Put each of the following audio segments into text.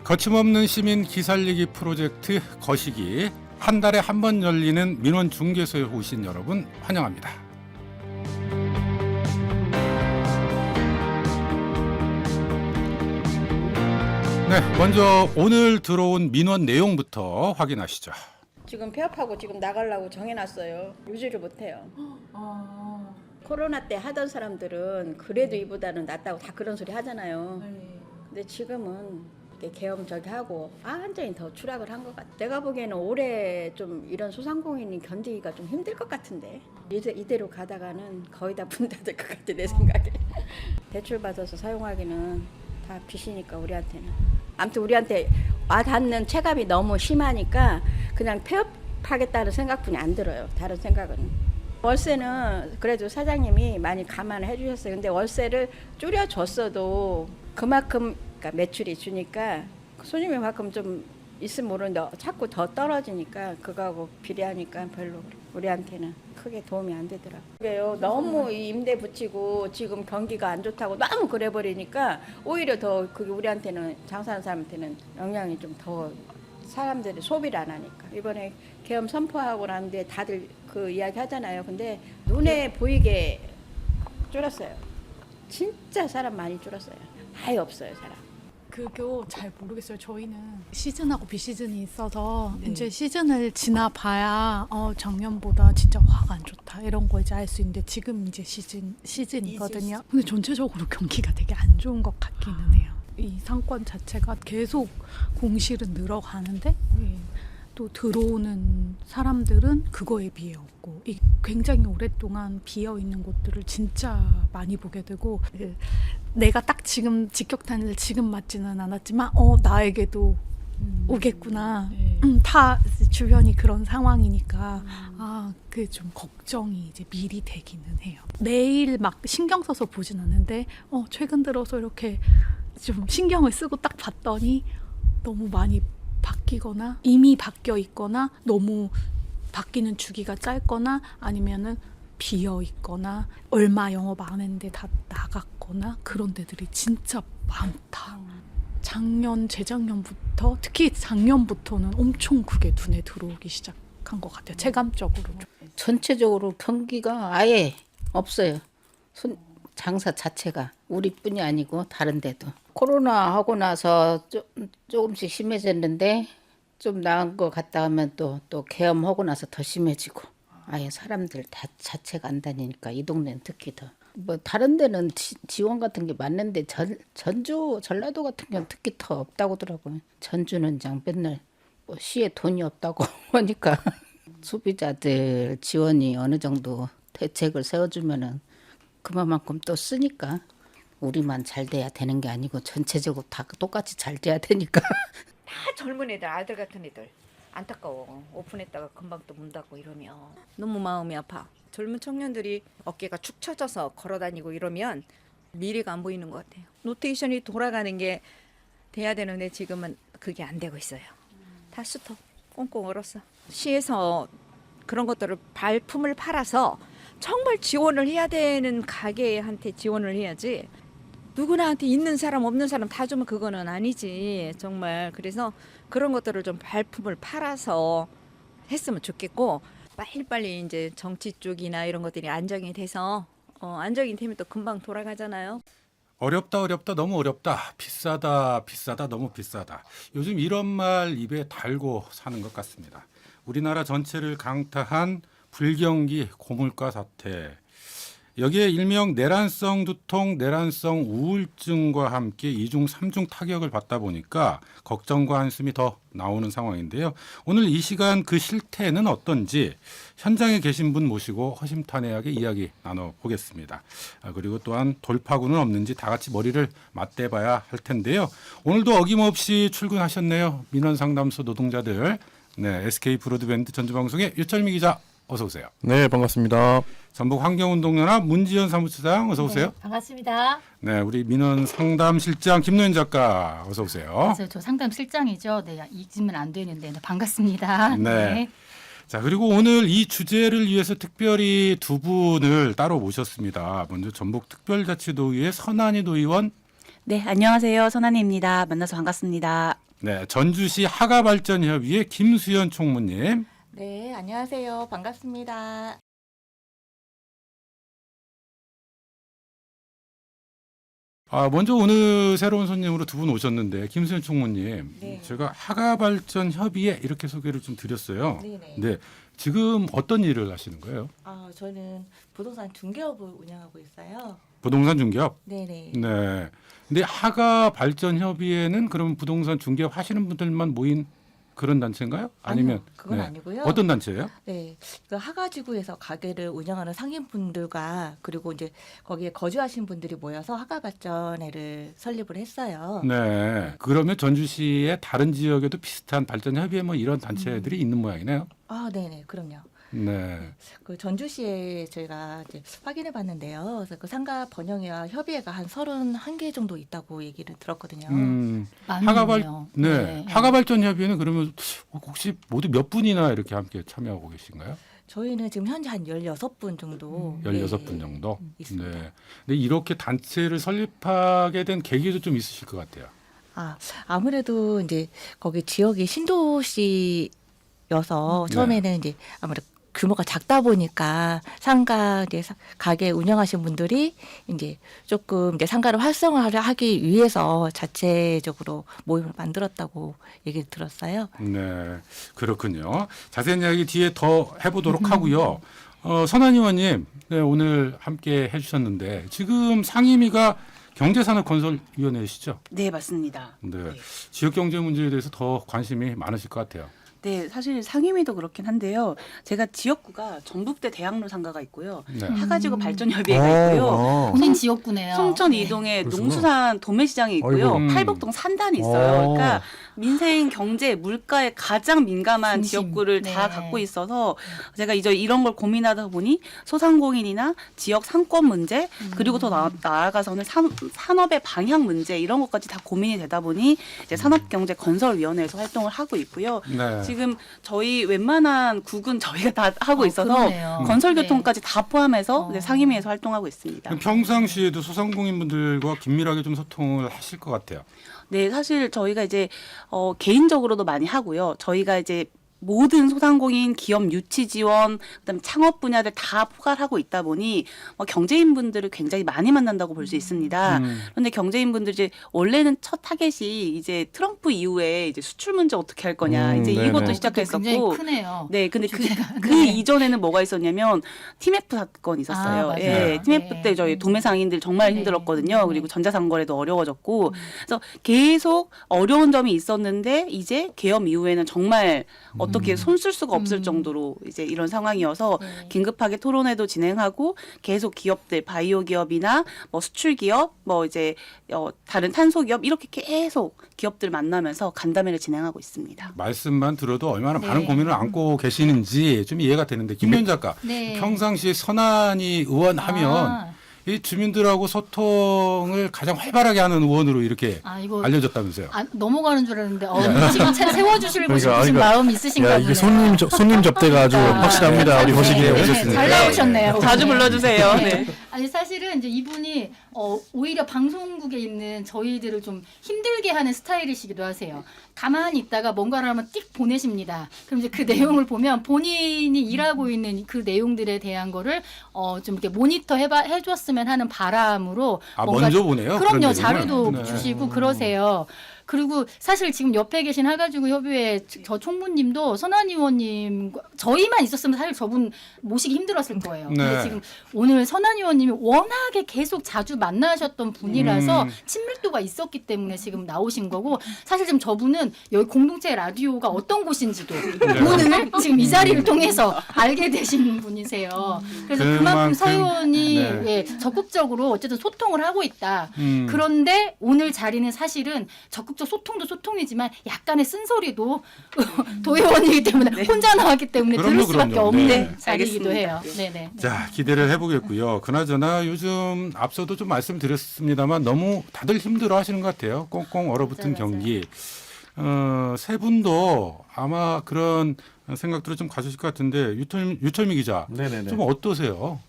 거침없는 시민 기살리기 프로젝트 거시기, 한 달에 한 번 열리는 민원 중개소에 오신 여러분 환영합니다. 네, 먼저 오늘 들어온 민원 내용부터 확인하시죠. 지금 폐업하고 지금 나가려고 정해놨어요. 유지를 못해요. 코로나 때 하던 사람들은 그래도 이보다는 낫다고 다 그런 소리 하잖아요. 근데 지금은 이렇게 계엄 저기 하고 완전히 더 추락을 한 것 같아. 내가 보기에는 올해 좀 이런 소상공인이 견디기가 좀 힘들 것 같은데 이대로 가다가는 거의 다 문 닫을 것 같아 내 생각에. 대출 받아서 사용하기는 다 빚이니까 우리한테는. 아무튼 우리한테 와닿는 체감이 너무 심하니까 그냥 폐업하겠다는 생각뿐이 안 들어요. 다른 생각은. 월세는 그래도 사장님이 많이 감안을 해주셨어요. 근데 월세를 줄여줬어도 그만큼 그러니까 매출이 주니까 손님이 만큼 좀 있으면 모르는데 자꾸 더 떨어지니까 그거하고 비례하니까 별로 우리한테는 크게 도움이 안 되더라고요. 그래요. 너무 이 임대 붙이고 지금 경기가 안 좋다고 너무 그래 버리니까 오히려 더 그게 우리한테는 장사하는 사람한테는 영향이 좀 더 사람들이 소비를 안 하니까. 이번에 계엄 선포하고 나는데 다들 그 이야기 하잖아요. 근데 눈에 보이게 줄었어요. 진짜 사람 많이 줄었어요. 아예 없어요, 사람. 그거 잘 모르겠어요. 저희는 시즌하고 비시즌이 있어서 이제 시즌을 지나봐야 작년보다 진짜 화가 안 좋다 이런 거 이제 알 수 있는데 지금 이제 시즌이거든요. 근데 전체적으로 경기가 되게 안 좋은 것 같기는 해요. 이 상권 자체가 계속 공실은 늘어가는데 또 들어오는 사람들은 그거에 비해 없고 굉장히 오랫동안 비어 있는 곳들을 진짜 많이 보게 되고 내가 딱 지금 직격탄을 지금 맞지는 않았지만 나에게도 오겠구나. 다 주변이 그런 상황이니까 그게 좀 걱정이 이제 미리 되기는 해요. 매일 막 신경 써서 보진 않는데 최근 들어서 이렇게 좀 신경을 쓰고 딱 봤더니 너무 많이 바뀌거나 이미 바뀌어 있거나 너무 바뀌는 주기가 짧거나 아니면은 비어 있거나 얼마 영업 안 했는데 다 나갔거나 그런 데들이 진짜 많다. 작년, 재작년부터 특히 작년부터는 엄청 그게 눈에 들어오기 시작한 것 같아요. 체감적으로. 전체적으로 경기가 아예 없어요. 장사 자체가 우리뿐이 아니고 다른 데도. 코로나 하고 나서 조금씩 심해졌는데 좀 나은 것 같다 하면 또 계엄하고 나서 더 심해지고 아예 사람들 다 자체가 안 다니니까 이 동네는 특히 더. 뭐 다른 데는 지원 같은 게 맞는데 전주 전라도 같은 경우는 특히 더 없다고 하더라고요. 전주는 그냥 맨날 뭐 시에 돈이 없다고 하니까 소비자들 지원이 어느 정도 대책을 세워주면은 그만큼 또 쓰니까 우리만 잘 돼야 되는 게 아니고 전체적으로 다 똑같이 잘 돼야 되니까. 다 젊은 애들, 아들 같은 애들. 안타까워. 오픈했다가 금방 또 문 닫고 이러면 너무 마음이 아파. 젊은 청년들이 어깨가 축 처져서 걸어다니고 이러면 미래가 안 보이는 것 같아요. 로테이션이 돌아가는 게 돼야 되는데 지금은 그게 안 되고 있어요. 다 스톱. 꽁꽁 얼었어. 시에서 그런 것들을 발품을 팔아서 정말 지원을 해야 되는 가게한테 지원을 해야지 누구나한테 있는 사람 없는 사람 다 주면 그거는 아니지 정말. 그래서 그런 것들을 좀 발품을 팔아서 했으면 좋겠고 빨리빨리 이제 정치 쪽이나 이런 것들이 안정이 돼서 안정이 되면 또 금방 돌아가잖아요. 어렵다 너무 어렵다, 비싸다 너무 비싸다. 요즘 이런 말 입에 달고 사는 것 같습니다. 우리나라 전체를 강타한 불경기 고물가 사태, 여기에 일명 내란성 두통, 내란성 우울증과 함께 이중 삼중 타격을 받다 보니까 걱정과 한숨이 더 나오는 상황인데요. 오늘 이 시간 그 실태는 어떤지 현장에 계신 분 모시고 허심탄회하게 이야기 나눠보겠습니다. 그리고 또한 돌파구는 없는지 다 같이 머리를 맞대봐야 할 텐데요. 오늘도 어김없이 출근하셨네요. 민원상담소 노동자들. 네, SK 브로드밴드 전주방송의 유철미 기자 어서 오세요. 네, 반갑습니다. 전북 환경운동연합 문지연 사무처장 어서 오세요. 네, 반갑습니다. 네, 우리 민원상담실장 김노현 작가 어서 오세요. 그래서 저 상담실장이죠. 네, 잊으면 안 되는데 네, 반갑습니다. 네. 자, 그리고 오늘 이 주제를 위해서 특별히 두 분을 따로 모셨습니다. 먼저 전북특별자치도의회 선한희 도의원. 네, 안녕하세요. 선한희입니다. 만나서 반갑습니다. 네, 전주시 하가발전협의회 김수연 총무님. 네, 안녕하세요. 반갑습니다. 먼저 오늘 새로운 손님으로 두 분 오셨는데 김수연 총무님, 네. 제가 하가발전협의회 이렇게 소개를 좀 드렸어요. 네네. 네, 지금 어떤 일을 하시는 거예요? 저는 부동산 중개업을 운영하고 있어요. 부동산 중개업? 네네. 네. 근데 하가발전협의회는 그럼 부동산 중개업 하시는 분들만 모인 그런 단체인가요? 아니면 아니요, 그건 아니고요. 어떤 단체예요? 네, 그 하가지구에서 가게를 운영하는 상인분들과 그리고 이제 거기에 거주하신 분들이 모여서 하가발전회를 설립을 했어요. 네. 그러면 전주시의 다른 지역에도 비슷한 발전협의회 뭐 이런 단체들이 있는 모양이네요. 네네, 그럼요. 네. 그 전주시에 저희가 이제 확인해 봤는데요. 그래서 그 상가 번영회와 협의회가 한 31개 정도 있다고 얘기를 들었거든요. 하가발 많네요. 네. 하가발전협의회는 그러면 혹시 모두 몇 분이나 이렇게 함께 참여하고 계신가요? 저희는 지금 현재 한 16분 정도. 16분 정도. 있습니다. 네. 근데 이렇게 단체를 설립하게 된 계기도 좀 있으실 것 같아요. 아무래도 이제 거기 지역이 신도시여서 처음에는 이제 아무래도 규모가 작다 보니까 상가 이제 가게 운영하신 분들이 이제 조금 이제 상가를 활성화하기 위해서 자체적으로 모임을 만들었다고 얘기를 들었어요. 네, 그렇군요. 자세한 이야기 뒤에 더 해보도록 하고요. 선한 의원님, 네, 오늘 함께 해주셨는데 지금 상임위가 경제산업건설위원회시죠? 네, 맞습니다. 네, 지역 경제 문제에 대해서 더 관심이 많으실 것 같아요. 네, 사실 상임위도 그렇긴 한데요. 제가 지역구가 전북대 대학로 상가가 있고요. 네. 하가지구 발전협의회가 있고요. 본인 지역구네요. 송천 네. 이동에 그렇구나. 농수산 도매시장이 있고요. 아이고. 팔복동 산단이 있어요. 그러니까 민생, 경제, 물가에 가장 민감한 중심. 지역구를 다 네. 갖고 있어서 제가 이제 이런 걸 고민하다 보니 소상공인이나 지역 상권 문제 그리고 더 나아가서는 산업의 방향 문제 이런 것까지 다 고민이 되다 보니 이제 산업경제건설위원회에서 활동을 하고 있고요. 네. 지금 저희 웬만한 국은 저희가 다 하고 있어서 그러네요. 건설교통까지 다 포함해서 어. 이제 상임위에서 활동하고 있습니다. 그럼 평상시에도 소상공인분들과 긴밀하게 좀 소통을 하실 것 같아요. 네, 사실 저희가 이제 개인적으로도 많이 하고요. 저희가 이제 모든 소상공인 기업 유치 지원, 그다음에 창업 분야들 다 포괄하고 있다 보니 경제인분들을 굉장히 많이 만난다고 볼 수 있습니다. 그런데 경제인분들 이제 원래는 첫 타겟이 이제 트럼프 이후에 이제 수출 문제 어떻게 할 거냐 이제 네네. 이것도 굉장히 시작했었고, 크네요. 네, 근데 주제가. 그 네. 이전에는 뭐가 있었냐면 TMF 사건이 있었어요. 맞아요. 예, TMF 네. 때 저희 도매상인들 정말 네. 힘들었거든요. 네. 그리고 전자상거래도 어려워졌고, 그래서 계속 어려운 점이 있었는데 이제 개업 이후에는 정말 어떻게 손 쓸 수가 없을 정도로 이제 이런 상황이어서 네. 긴급하게 토론회도 진행하고 계속 기업들 바이오 기업이나 뭐 수출 기업, 뭐 이제 다른 탄소 기업 이렇게 계속 기업들 만나면서 간담회를 진행하고 있습니다. 말씀만 들어도 얼마나 네. 많은 고민을 안고 계시는지 좀 이해가 되는데 김현 작가, 네. 평상시에 선한이 의원 하면 이 주민들하고 소통을 가장 활발하게 하는 의원으로 이렇게 이거 알려졌다면서요. 넘어가는 줄 알았는데 지금 차 세워주시고 그러니까, 싶으신 마음이 있으신가 야, 보네요. 이게 손님 접대가 아주 확실합니다. 우리 네, 호식이 네, 오셨으니까. 잘 나오셨네요. 자주 네. 불러주세요. 네. 아니 사실은 이제 이분이 오히려 방송국에 있는 저희들을 좀 힘들게 하는 스타일이시기도 하세요. 가만히 있다가 뭔가를 하면 띡 보내십니다. 그럼 이제 그 내용을 보면 본인이 일하고 있는 그 내용들에 대한 거를 좀 이렇게 모니터 해줬으면 하는 바람으로 먼저 보내요? 그럼요. 그런 자료도 내용을? 네. 주시고 그러세요. 그리고 사실 지금 옆에 계신 하가지구 협의회 저 총무님도 선한 의원님 저희만 있었으면 사실 저분 모시기 힘들었을 거예요. 네. 근데 지금 오늘 선한 의원님이 워낙에 계속 자주 만나셨던 분이라서 친밀도가 있었기 때문에 지금 나오신 거고 사실 지금 저분은 여기 공동체 라디오가 어떤 곳인지도 오늘 지금 이 자리를 통해서 알게 되신 분이세요. 그래서 그만큼 서 의원이 네. 예, 적극적으로 어쨌든 소통을 하고 있다. 음. 그런데 오늘 자리는 사실은 적극적 소통도 소통이지만 약간의 쓴소리도 도의원이기 때문에 혼자 나왔기 때문에 그럼요, 들을 수밖에 그럼요. 없는 네. 자리이기도 해요. 알겠습니다. 네네. 자, 기대를 해보겠고요. 그나저나 요즘 앞서도 좀 말씀드렸습니다만 너무 다들 힘들어 하시는 것 같아요. 꽁꽁 얼어붙은 맞아요. 경기. 세 분도 아마 그런 생각들을 좀 가지실 것 같은데 유철미 기자, 네네네. 좀 어떠세요?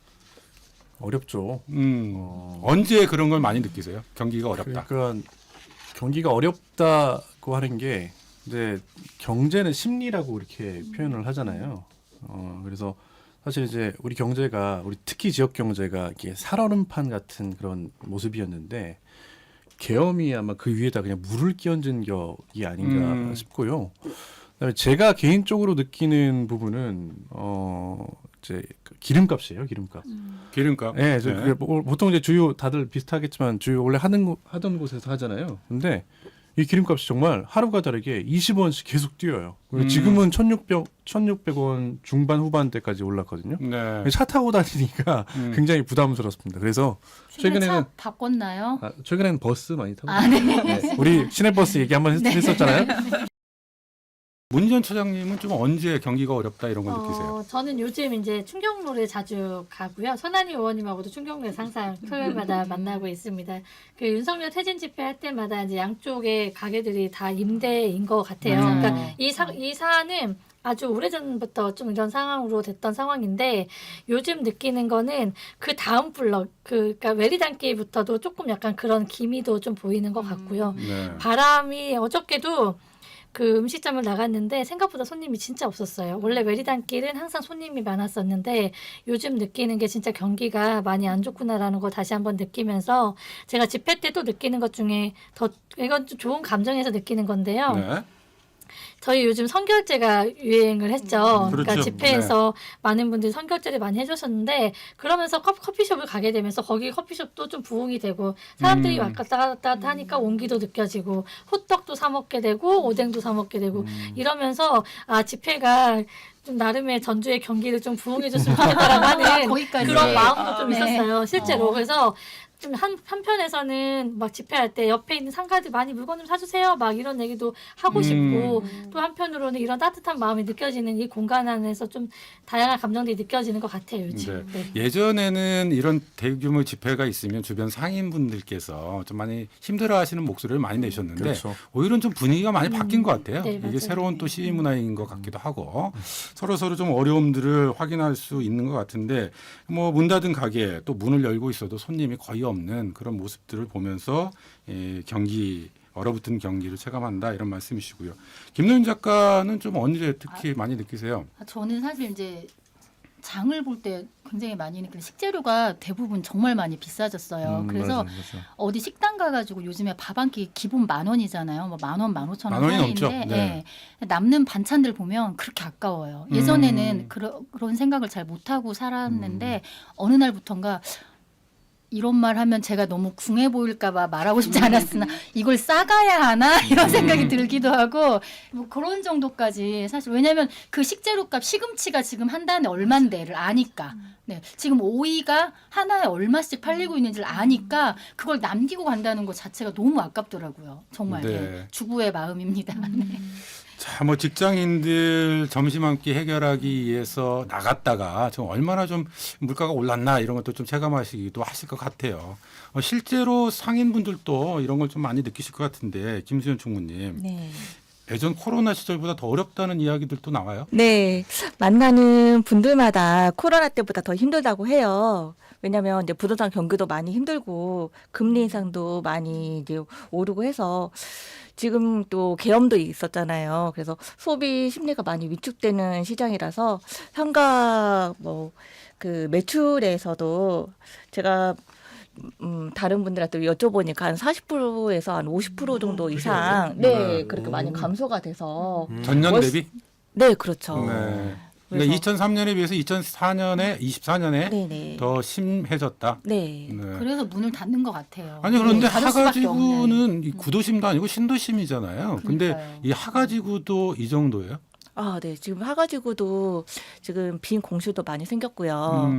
어렵죠. 언제 그런 걸 많이 느끼세요? 경기가 어렵다. 그러니까 경기가 어렵다고 하는 게 이제 경제는 심리라고 이렇게 표현을 하잖아요. 그래서 사실 이제 우리 경제가 우리 특히 지역 경제가 이게 살얼음판 같은 그런 모습이었는데 계엄이 아마 그 위에다 그냥 물을 끼얹은 격이 아닌가 싶고요. 그다음에 제가 개인적으로 느끼는 부분은 이제 그 기름값이에요, 기름값. 기름값. 네, 보통 이제 주요 다들 비슷하겠지만 주요 원래 하던 곳에서 하잖아요. 근데 이 기름값이 정말 하루가 다르게 20원씩 계속 뛰어요. 지금은 1,600원 중반 후반대까지 올랐거든요. 네. 차 타고 다니니까 굉장히 부담스럽습니다. 그래서 최근에는 차 바꿨나요? 최근에는 버스 많이 타고 아, 네. 네, 우리 시내버스 얘기 한번 했었잖아요. 문 전 처장님은 좀 언제 경기가 어렵다 이런 걸 느끼세요? 저는 요즘 이제 충격로를 자주 가고요. 손한희 의원님하고도 충격로에서 항상 토요일마다 만나고 있습니다. 그 윤석열 퇴진 집회 할 때마다 이제 양쪽의 가게들이 다 임대인 것 같아요. 그러니까 이 사안은 아주 오래전부터 좀 이런 상황으로 됐던 상황인데 요즘 느끼는 거는 그 다음 블럭 그러니까 외리단길부터도 조금 약간 그런 기미도 좀 보이는 것 같고요. 네. 바람이 어저께도 그 음식점을 나갔는데 생각보다 손님이 진짜 없었어요. 원래 외리단길은 항상 손님이 많았었는데 요즘 느끼는 게 진짜 경기가 많이 안 좋구나라는 거 다시 한번 느끼면서 제가 집회 때도 느끼는 것 중에 더 이건 좀 좋은 감정에서 느끼는 건데요. 네. 저희 요즘 선결제가 유행을 했죠. 그렇죠. 그러니까 집회에서 많은 분들이 선결제를 많이 해주셨는데 그러면서 커피숍을 가게 되면서 거기 커피숍도 좀 부흥이 되고 사람들이 왔다 갔다 하니까 온기도 느껴지고 호떡도 사 먹게 되고 오뎅도 사 먹게 되고 이러면서 집회가 좀 나름의 전주의 경기를 좀 부흥해줬으면 좋겠다라고 하는 거기까지. 그런 마음도 좀 네. 있었어요. 실제로. 그래서 좀 한편에서는 막 집회할 때 옆에 있는 상가들 많이 물건 좀 사주세요. 막 이런 얘기도 하고 싶고 또 한편으로는 이런 따뜻한 마음이 느껴지는 이 공간 안에서 좀 다양한 감정들이 느껴지는 것 같아요. 요즘. 네. 네. 예전에는 이런 대규모 집회가 있으면 주변 상인분들께서 좀 많이 힘들어하시는 목소리를 많이 내셨는데 그렇죠. 오히려 좀 분위기가 많이 바뀐 것 같아요. 네, 이게 맞아요. 새로운 또 시위 문화인 것 같기도 하고 서로 좀 어려움들을 확인할 수 있는 것 같은데 뭐 문 닫은 가게 또 문을 열고 있어도 손님이 거의 없는 그런 모습들을 보면서 경기 얼어붙은 경기를 체감한다 이런 말씀이시고요. 김노윤 작가는 좀 언제 특히 많이 느끼세요? 저는 사실 이제 장을 볼 때 굉장히 많이 느끼는 식재료가 대부분 정말 많이 비싸졌어요. 그래서 맞아요. 어디 식당 가가지고 요즘에 밥 한 끼 기본 10,000원이잖아요. 뭐 10,000원, 15,000원 만 원이 사이인데 넘죠. 네. 남는 반찬들 보면 그렇게 아까워요. 예전에는 그런 생각을 잘 못하고 살았는데 어느 날부턴가 이런 말 하면 제가 너무 궁해 보일까봐 말하고 싶지 않았으나 이걸 싸가야 하나 이런 생각이 들기도 하고 뭐 그런 정도까지 사실 왜냐하면 그 식재료값 시금치가 지금 한 단에 얼만데를 아니까 네 지금 오이가 하나에 얼마씩 팔리고 있는지를 아니까 그걸 남기고 간다는 것 자체가 너무 아깝더라고요. 정말 네. 네, 주부의 마음입니다. 네. 자, 뭐 직장인들 점심 한 끼 해결하기 위해서 나갔다가 좀 얼마나 좀 물가가 올랐나 이런 것도 좀 체감하시기도 하실 것 같아요. 실제로 상인분들도 이런 걸 좀 많이 느끼실 것 같은데 김수현 총무님. 네. 예전 코로나 시절보다 더 어렵다는 이야기들도 나와요? 네, 만나는 분들마다 코로나 때보다 더 힘들다고 해요. 왜냐하면 이제 부동산 경기도 많이 힘들고 금리 인상도 많이 이제 오르고 해서 지금 또 계엄도 있었잖아요. 그래서 소비 심리가 많이 위축되는 시장이라서 상가 뭐 그 매출에서도 제가 다른 분들한테 여쭤보니까 한 40%에서 한 50% 정도 이상 네 그렇게 많이 감소가 돼서 전년 대비? 네 그렇죠. 네. 그러니까 그래서- 2003년에 비해서 24년에 네네. 더 심해졌다. 네. 네. 그래서 문을 닫는 것 같아요. 아니 그런데 닫을 수밖에 없는. 하가지구는 이 구도심도 아니고 신도심이잖아요. 근데 그러니까요. 이 하가지구도 이 정도예요? 아, 네. 지금 하가지구도 지금 빈 공실도 많이 생겼고요.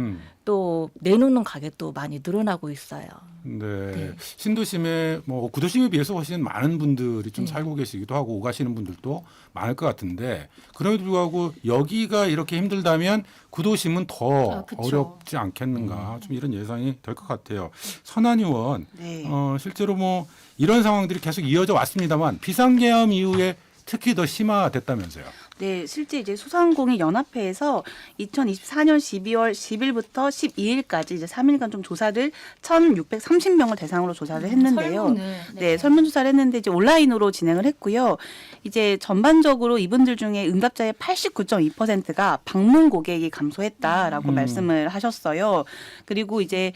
또 내놓는 가격도 많이 늘어나고 있어요. 네. 네. 신도심에 뭐 구도심에 비해서 훨씬 많은 분들이 좀 네. 살고 계시기도 하고 오가시는 분들도 많을 것 같은데 그럼에도 불구하고 여기가 이렇게 힘들다면 구도심은 더 그쵸. 어렵지 않겠는가 좀 이런 예상이 될 것 같아요. 선한 의원 네. 실제로 뭐 이런 상황들이 계속 이어져 왔습니다만 비상계엄 이후에 특히 더 심화됐다면서요. 네, 실제 이제 소상공인 연합회에서 2024년 12월 10일부터 12일까지 이제 3일간 좀 조사를 1,630명을 대상으로 조사를 했는데요. 설문을, 네, 설문조사를 했는데 이제 온라인으로 진행을 했고요. 이제 전반적으로 이분들 중에 응답자의 89.2%가 방문 고객이 감소했다라고 말씀을 하셨어요. 그리고 이제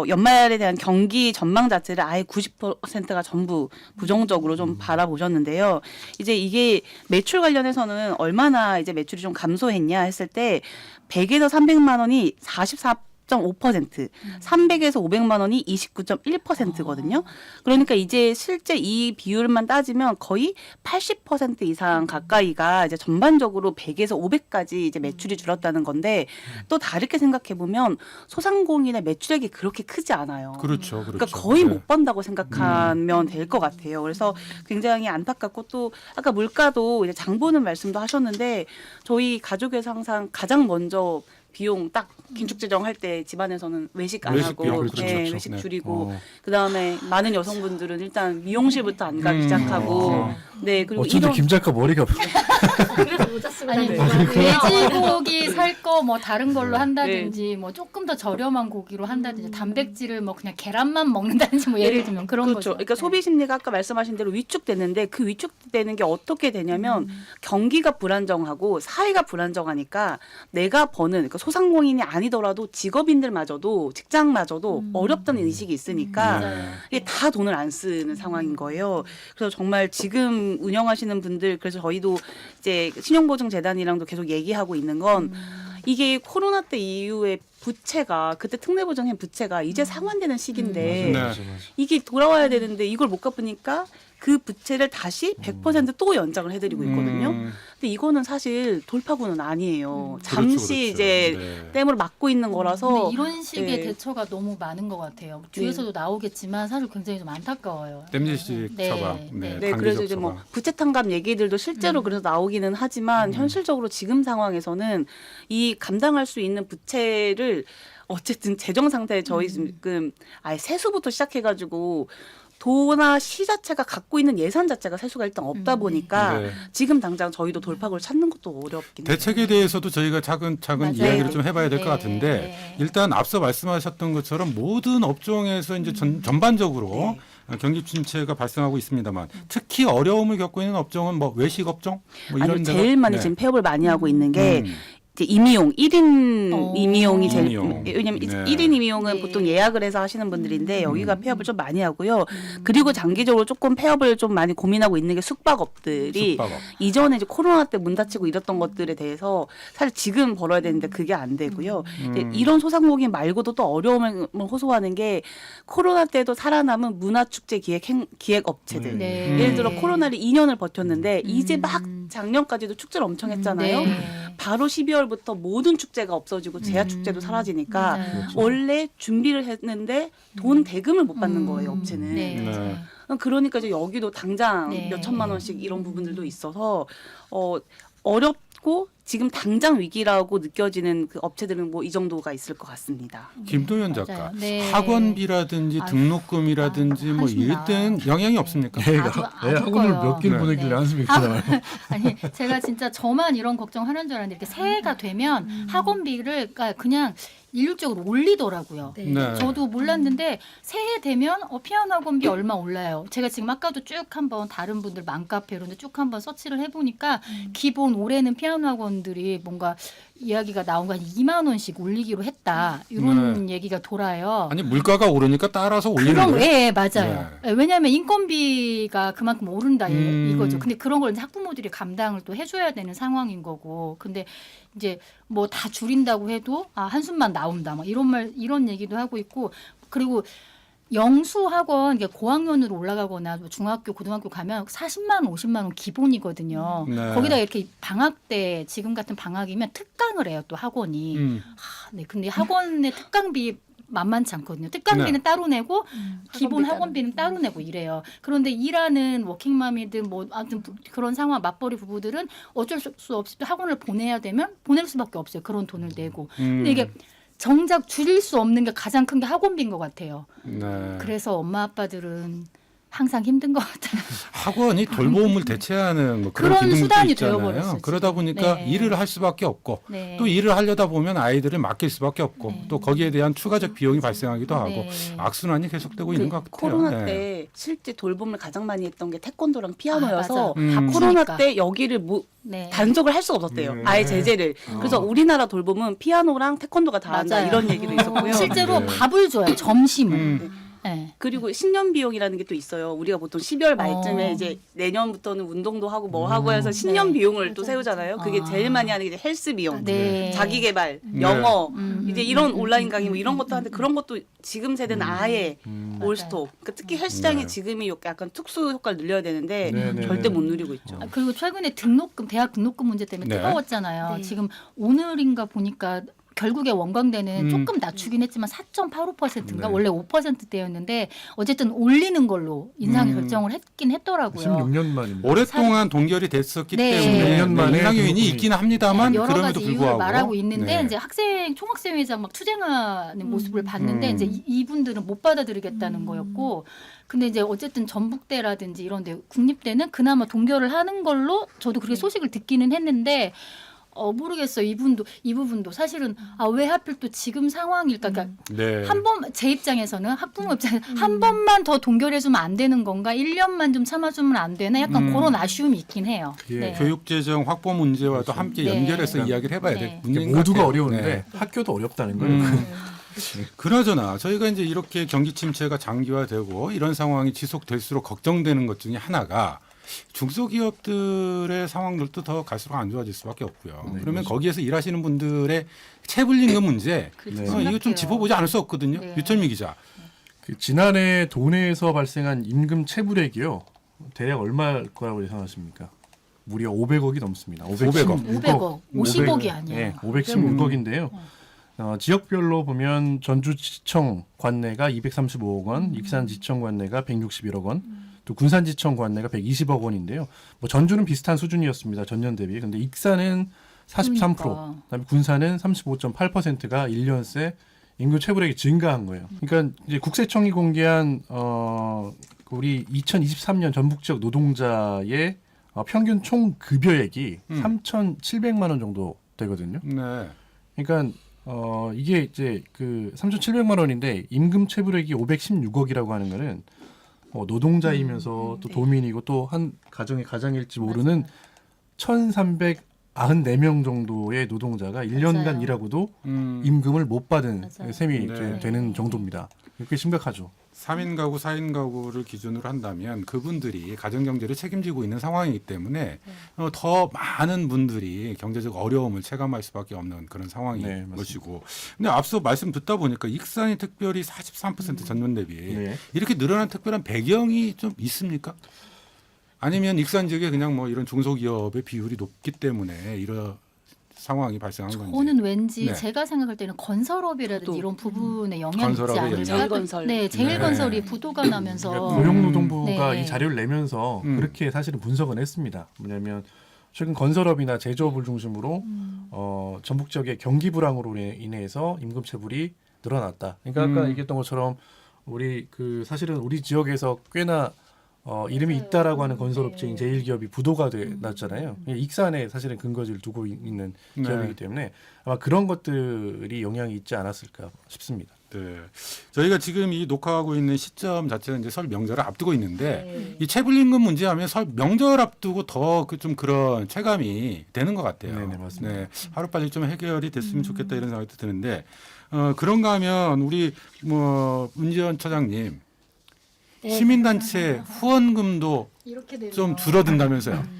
연말에 대한 경기 전망 자체를 아예 90%가 전부 부정적으로 좀 바라보셨는데요. 이제 이게 매출 관련해서는 얼마나 이제 매출이 좀 감소했냐 했을 때 100에서 300만 원이 44.5%, 300에서 500만 원이 29.1%거든요. 그러니까 이제 실제 이 비율만 따지면 거의 80% 이상 가까이가 이제 전반적으로 100에서 500까지 이제 매출이 줄었다는 건데 또 다르게 생각해 보면 소상공인의 매출액이 그렇게 크지 않아요. 그렇죠. 그러니까 거의 네. 못 번다고 생각하면 될 것 같아요. 그래서 굉장히 안타깝고 또 아까 물가도 이제 장 보는 말씀도 하셨는데 저희 가족에서 항상 가장 먼저 비용 딱 긴축재정 할 때 집안에서는 외식 안 외식 하고 비용, 그렇죠, 네, 그렇죠. 외식 네. 줄이고 그다음에 많은 여성분들은 일단 미용실부터 안 가기 시작하고 네 그리고 어쩐지 이런 김 작가 머리가 그래서 모자 쓰고 아니 다니는 거예요. 돼지고기 살 거 뭐 다른 걸로 한다든지 뭐 조금 더 저렴한 고기로 한다든지 단백질을 뭐 그냥 계란만 먹는다든지 뭐 예를 들면 그런 그렇죠. 거죠. 그러니까 소비 심리가 아까 말씀하신 대로 위축되는데 그 위축되는 게 어떻게 되냐면 경기가 불안정하고 사회가 불안정하니까 내가 버는 그러니까 소상공인이 아니더라도 직업인들마저도 직장마저도 어렵다는 인식이 있으니까 이게 다 돈을 안 쓰는 상황인 거예요. 그래서 정말 지금 운영하시는 분들 그래서 저희도 이제 신용보증재단이랑도 계속 얘기하고 있는 건 이게 코로나 때 이후에 부채가 그때 특례보증금 부채가 이제 상환되는 시기인데 맞아요. 이게 돌아와야 되는데 이걸 못 갚으니까 그 부채를 다시 100%또 연장을 해드리고 있거든요. 근데 이거는 사실 돌파구는 아니에요. 잠시 그렇죠. 이제 네. 댐으로 막고 있는 거라서 근데 이런 식의 네. 대처가 너무 많은 것 같아요. 뒤에서도 나오겠지만 사실 굉장히 좀 안타까워요. 댐지식 네. 처방. 네. 네, 그래서 이제 뭐 부채 탕감 얘기들도 실제로 그래서 나오기는 하지만 현실적으로 지금 상황에서는 이 감당할 수 있는 부채를 어쨌든 재정 상태에 저희 지금 아예 세수부터 시작해가지고 도나 시 자체가 갖고 있는 예산 자체가 세수가 일단 없다 보니까 네. 지금 당장 저희도 돌파구를 찾는 것도 어렵긴 해요. 대책에 대해서도 저희가 차근차근 맞아요. 이야기를 좀 해봐야 될 것 네, 같은데 네. 일단 앞서 말씀하셨던 것처럼 모든 업종에서 이제 전반적으로 경기 침체가 발생하고 있습니다만 특히 어려움을 겪고 있는 업종은 뭐 외식 업종 뭐 이런 아니요, 데가 제일 많이 네. 지금 폐업을 많이 하고 있는 게 음. 이제 임의용 1인 임의용이 제일 임의용. 왜냐면 네. 1인 임의용은 네. 보통 예약을 해서 하시는 분들인데 여기가 폐업을 좀 많이 하고요. 그리고 장기적으로 조금 폐업을 좀 많이 고민하고 있는 게 숙박업들이 숙박업. 이전에 이제 코로나 때 문 닫히고 이랬던 것들에 대해서 사실 지금 벌어야 되는데 그게 안 되고요. 이제 이런 소상공인 말고도 또 어려움을 호소하는 게 코로나 때도 살아남은 문화축제 기획 업체들. 네. 예를 들어 코로나를 2년을 버텼는데 이제 막 작년까지도 축제를 엄청 했잖아요. 네. 바로 12월부터 모든 축제가 없어지고 제야 축제도 사라지니까 맞아요. 원래 준비를 했는데 돈 대금을 못 받는 거예요, 업체는. 네. 네. 그러니까 이제 여기도 당장 네. 몇 천만 원씩 이런 부분들도 있어서 어렵고 지금 당장 위기라고 느껴지는 그 업체들은 뭐 이 정도가 있을 것 같습니다. 김도현 맞아요. 작가 네. 학원비라든지 아유, 등록금이라든지 뭐 한심하다. 이럴 땐 영향이 없습니까? 아주 학원을 커요. 몇 개를 네. 보내길래 네. 한숨이 이렇게 나와요. 아니 제가 진짜 저만 이런 걱정하는 줄 알았는데 이렇게 새해가 되면 학원비를 그냥 일률적으로 올리더라고요. 네. 네. 저도 몰랐는데 새해 되면 피아노 학원비 얼마 올라요. 제가 지금 아까도 쭉 한번 다른 분들 맘카페 이런 데 쭉 한번 서치를 해보니까 기본 올해는 피아노 학원들이 뭔가 이야기가 나온 거 한 2만 원씩 올리기로 했다. 이런 얘기가 돌아요. 아니 물가가 오르니까 따라서 올리는 그런 거예요. 예, 맞아요. 예, 왜냐하면 인건비가 그만큼 오른다 이거죠. 근데 그런 걸 이제 학부모들이 감당을 또 해줘야 되는 상황인 거고. 근데 이제 뭐 다 줄인다고 해도 한숨만 나온다. 막 이런 얘기도 하고 있고 그리고 영수학원 고학년으로 올라가거나 중학교, 고등학교 가면 40만 원, 50만 원 기본이거든요. 네. 거기다 이렇게 방학 때 지금 같은 방학이면 특강을 해요. 또 학원이. 네, 근데 학원의 특강비 만만치 않거든요. 특강비는 따로 내고 기본 학원비는 따로 내고 이래요. 그런데 일하는 워킹맘이든 뭐 아무튼 그런 상황 맞벌이 부부들은 어쩔 수 없이 또 학원을 보내야 되면 보낼 수밖에 없어요. 그런 돈을 내고. 근데 이게 정작 줄일 수 없는 게 가장 큰 게 학원비인 것 같아요. 네. 그래서 엄마 아빠들은 항상 힘든 것 같아요. 학원이 돌봄을 대체하는 뭐 그런 그런 기능도 수단이 있잖아요. 되어버렸어요, 그러다 지금. 보니까 네. 일을 할 수밖에 없고 네. 또 일을 하려다 보면 아이들을 맡길 수밖에 없고 네. 또 거기에 대한 추가적 비용이 발생하기도 하고 네. 악순환이 계속되고 있는 것 같아요. 코로나 네. 때 실제 돌봄을 가장 많이 했던 게 태권도랑 피아노여서 맞아. 음. 코로나 바쁘니까. 때 여기를 네. 단속을 할 수가 없었대요. 네. 아예 제재를. 그래서 우리나라 돌봄은 피아노랑 태권도가 다 한다 맞아요. 이런 얘기도 있었고요. 실제로 네. 밥을 줘요. 점심을. 음. 네. 그리고 신년 비용이라는 게 또 있어요. 우리가 보통 12월 말쯤에 어. 이제 내년부터는 운동도 하고 뭐 하고 해서 신년 네. 비용을 또 세우잖아요. 그게 아. 제일 많이 하는 게 이제 헬스 비용, 네. 자기 개발, 네. 영어, 이제 이런 음, 온라인 강의 뭐 이런 것도 하는데 그런 것도 지금 세대는 아예 음. 올 스톱. 그러니까 특히 헬스장이 네. 지금이 약간 특수 효과를 늘려야 되는데 네, 네, 절대 네. 못 누리고 있죠. 아, 그리고 최근에 등록금, 대학 등록금 문제 때문에 네. 뜨거웠잖아요. 네. 지금 오늘인가 보니까 결국에 원광대는 음. 조금 낮추긴 했지만 4.85%인가 네. 원래 5%대였는데 어쨌든 올리는 걸로 인상 음. 결정을 했긴 했더라고요. 16년 만입니다. 오랫동안 동결이 됐었기 네. 때문에 16년 만에 인상 요인이 등록금이- 있긴 합니다만 여러 그럼에도 가지 이유를 불구하고 말하고 있는데 네. 이제 학생 총학생회장 막 투쟁하는 모습을 봤는데 음. 이제 이분들은 못 받아들이겠다는 거였고 근데 이제 어쨌든 전북대라든지 이런데 국립대는 그나마 동결을 하는 걸로 저도 그렇게 소식을 듣기는 했는데 모르겠어요. 이 부분도 사실은 왜 하필 또 지금 상황일까? 그러니까 네. 한 번 제 입장에서는 학부모 입장에서 한 번만 더 동결해주면 안 되는 건가? 1년만 좀 참아주면 안 되나? 약간 그런 아쉬움이 있긴 해요. 그게 네. 교육재정 확보 문제와도 함께 네. 연결해서 이야기를 해봐야 네. 될 문제인 이게 것 모두가 같아요. 어려운데 네. 학교도 어렵다는 거예요. 그나저나 저희가 이제 이렇게 경기 침체가 장기화되고 이런 상황이 지속될수록 걱정되는 것 중에 하나가 중소기업들의 상황들도 더 갈수록 안 좋아질 수밖에 없고요. 네, 그러면 그렇죠. 거기에서 일하시는 분들의 체불임금 문제 그렇죠. 네. 이거 좀 심각해요. 짚어보지 않을 수 없거든요. 네. 유철미 기자. 그 지난해 도내에서 발생한 임금 체불액이요. 대략 얼마일 거라고 예상하십니까? 무려 500억이 넘습니다. 500억. 500억, 50억이 아니에요. 네, 516억인데요. 지역별로 보면 전주지청 관내가 235억 원, 익산지청 관내가 161억 원, 또 군산지청 관내가 120억 원인데요. 뭐 전주는 비슷한 수준이었습니다. 전년 대비. 근데 익산은 43%, 그러니까. 그다음에 군산은 35.8%가 1년 새 임금 체불액이 증가한 거예요. 그러니까 이제 국세청이 공개한 우리 2023년 전북 지역 노동자의 평균 총 급여액이 3,700만 원 정도 되거든요. 네. 그러니까 이게 이제 그 3,700만 원인데 임금 체불액이 516억이라고 하는 거는 노동자이면서 또 도민이고 또 한 가정의 가장일지 모르는 1,394명 정도의 노동자가 1년간 맞아요. 일하고도 음, 임금을 못 받은 맞아요. 셈이 네. 이제 되는 정도입니다. 이렇게 심각하죠. 3인 가구, 4인 가구를 기준으로 한다면 그분들이 가정 경제를 책임지고 있는 상황이기 때문에 더 많은 분들이 경제적 어려움을 체감할 수밖에 없는 그런 상황인 네, 맞습니다. 것이고. 근데 앞서 말씀 듣다 보니까 익산이 특별히 43% 전년 대비 네. 이렇게 늘어난 특별한 배경이 좀 있습니까? 아니면 익산 지역에 그냥 뭐 이런 중소기업의 비율이 높기 때문에 이런 상황이 발생한 건지. 저는 왠지 네. 제가 생각할 때는 건설업이라든지 부도. 이런 부분에 영향이 있지 건설업에 않을까? 영향. 제일건설. 네, 제일건설이 네. 부도가 나면서 그러니까 고용노동부가 네. 이 자료를 내면서 음. 그렇게 사실은 분석은 했습니다. 뭐냐면 최근 건설업이나 제조업을 중심으로 전북 지역의 경기 불황으로 인해서 임금 체불이 늘어났다. 그러니까 아까 얘기했던 것처럼 우리 그 사실은 우리 지역에서 꽤나 이름이 있다라고 하는 건설업체인 제일기업이 부도가 났잖아요. 익산에 사실은 근거지를 두고 있는 네. 기업이기 때문에 아마 그런 것들이 영향이 있지 않았을까 싶습니다. 네. 저희가 지금 이 녹화하고 있는 시점 자체가 이제 설 명절을 앞두고 있는데 네. 이 체불임금 문제하면 설 명절 앞두고 더 좀 그런 체감이 되는 것 같아요. 네네, 맞습니다. 네. 하루빨리 좀 해결이 됐으면 좋겠다 이런 생각도 드는데 그런가 하면 우리 뭐 문지연 처장님 네. 시민단체 후원금도 이렇게 좀 줄어든다면서요.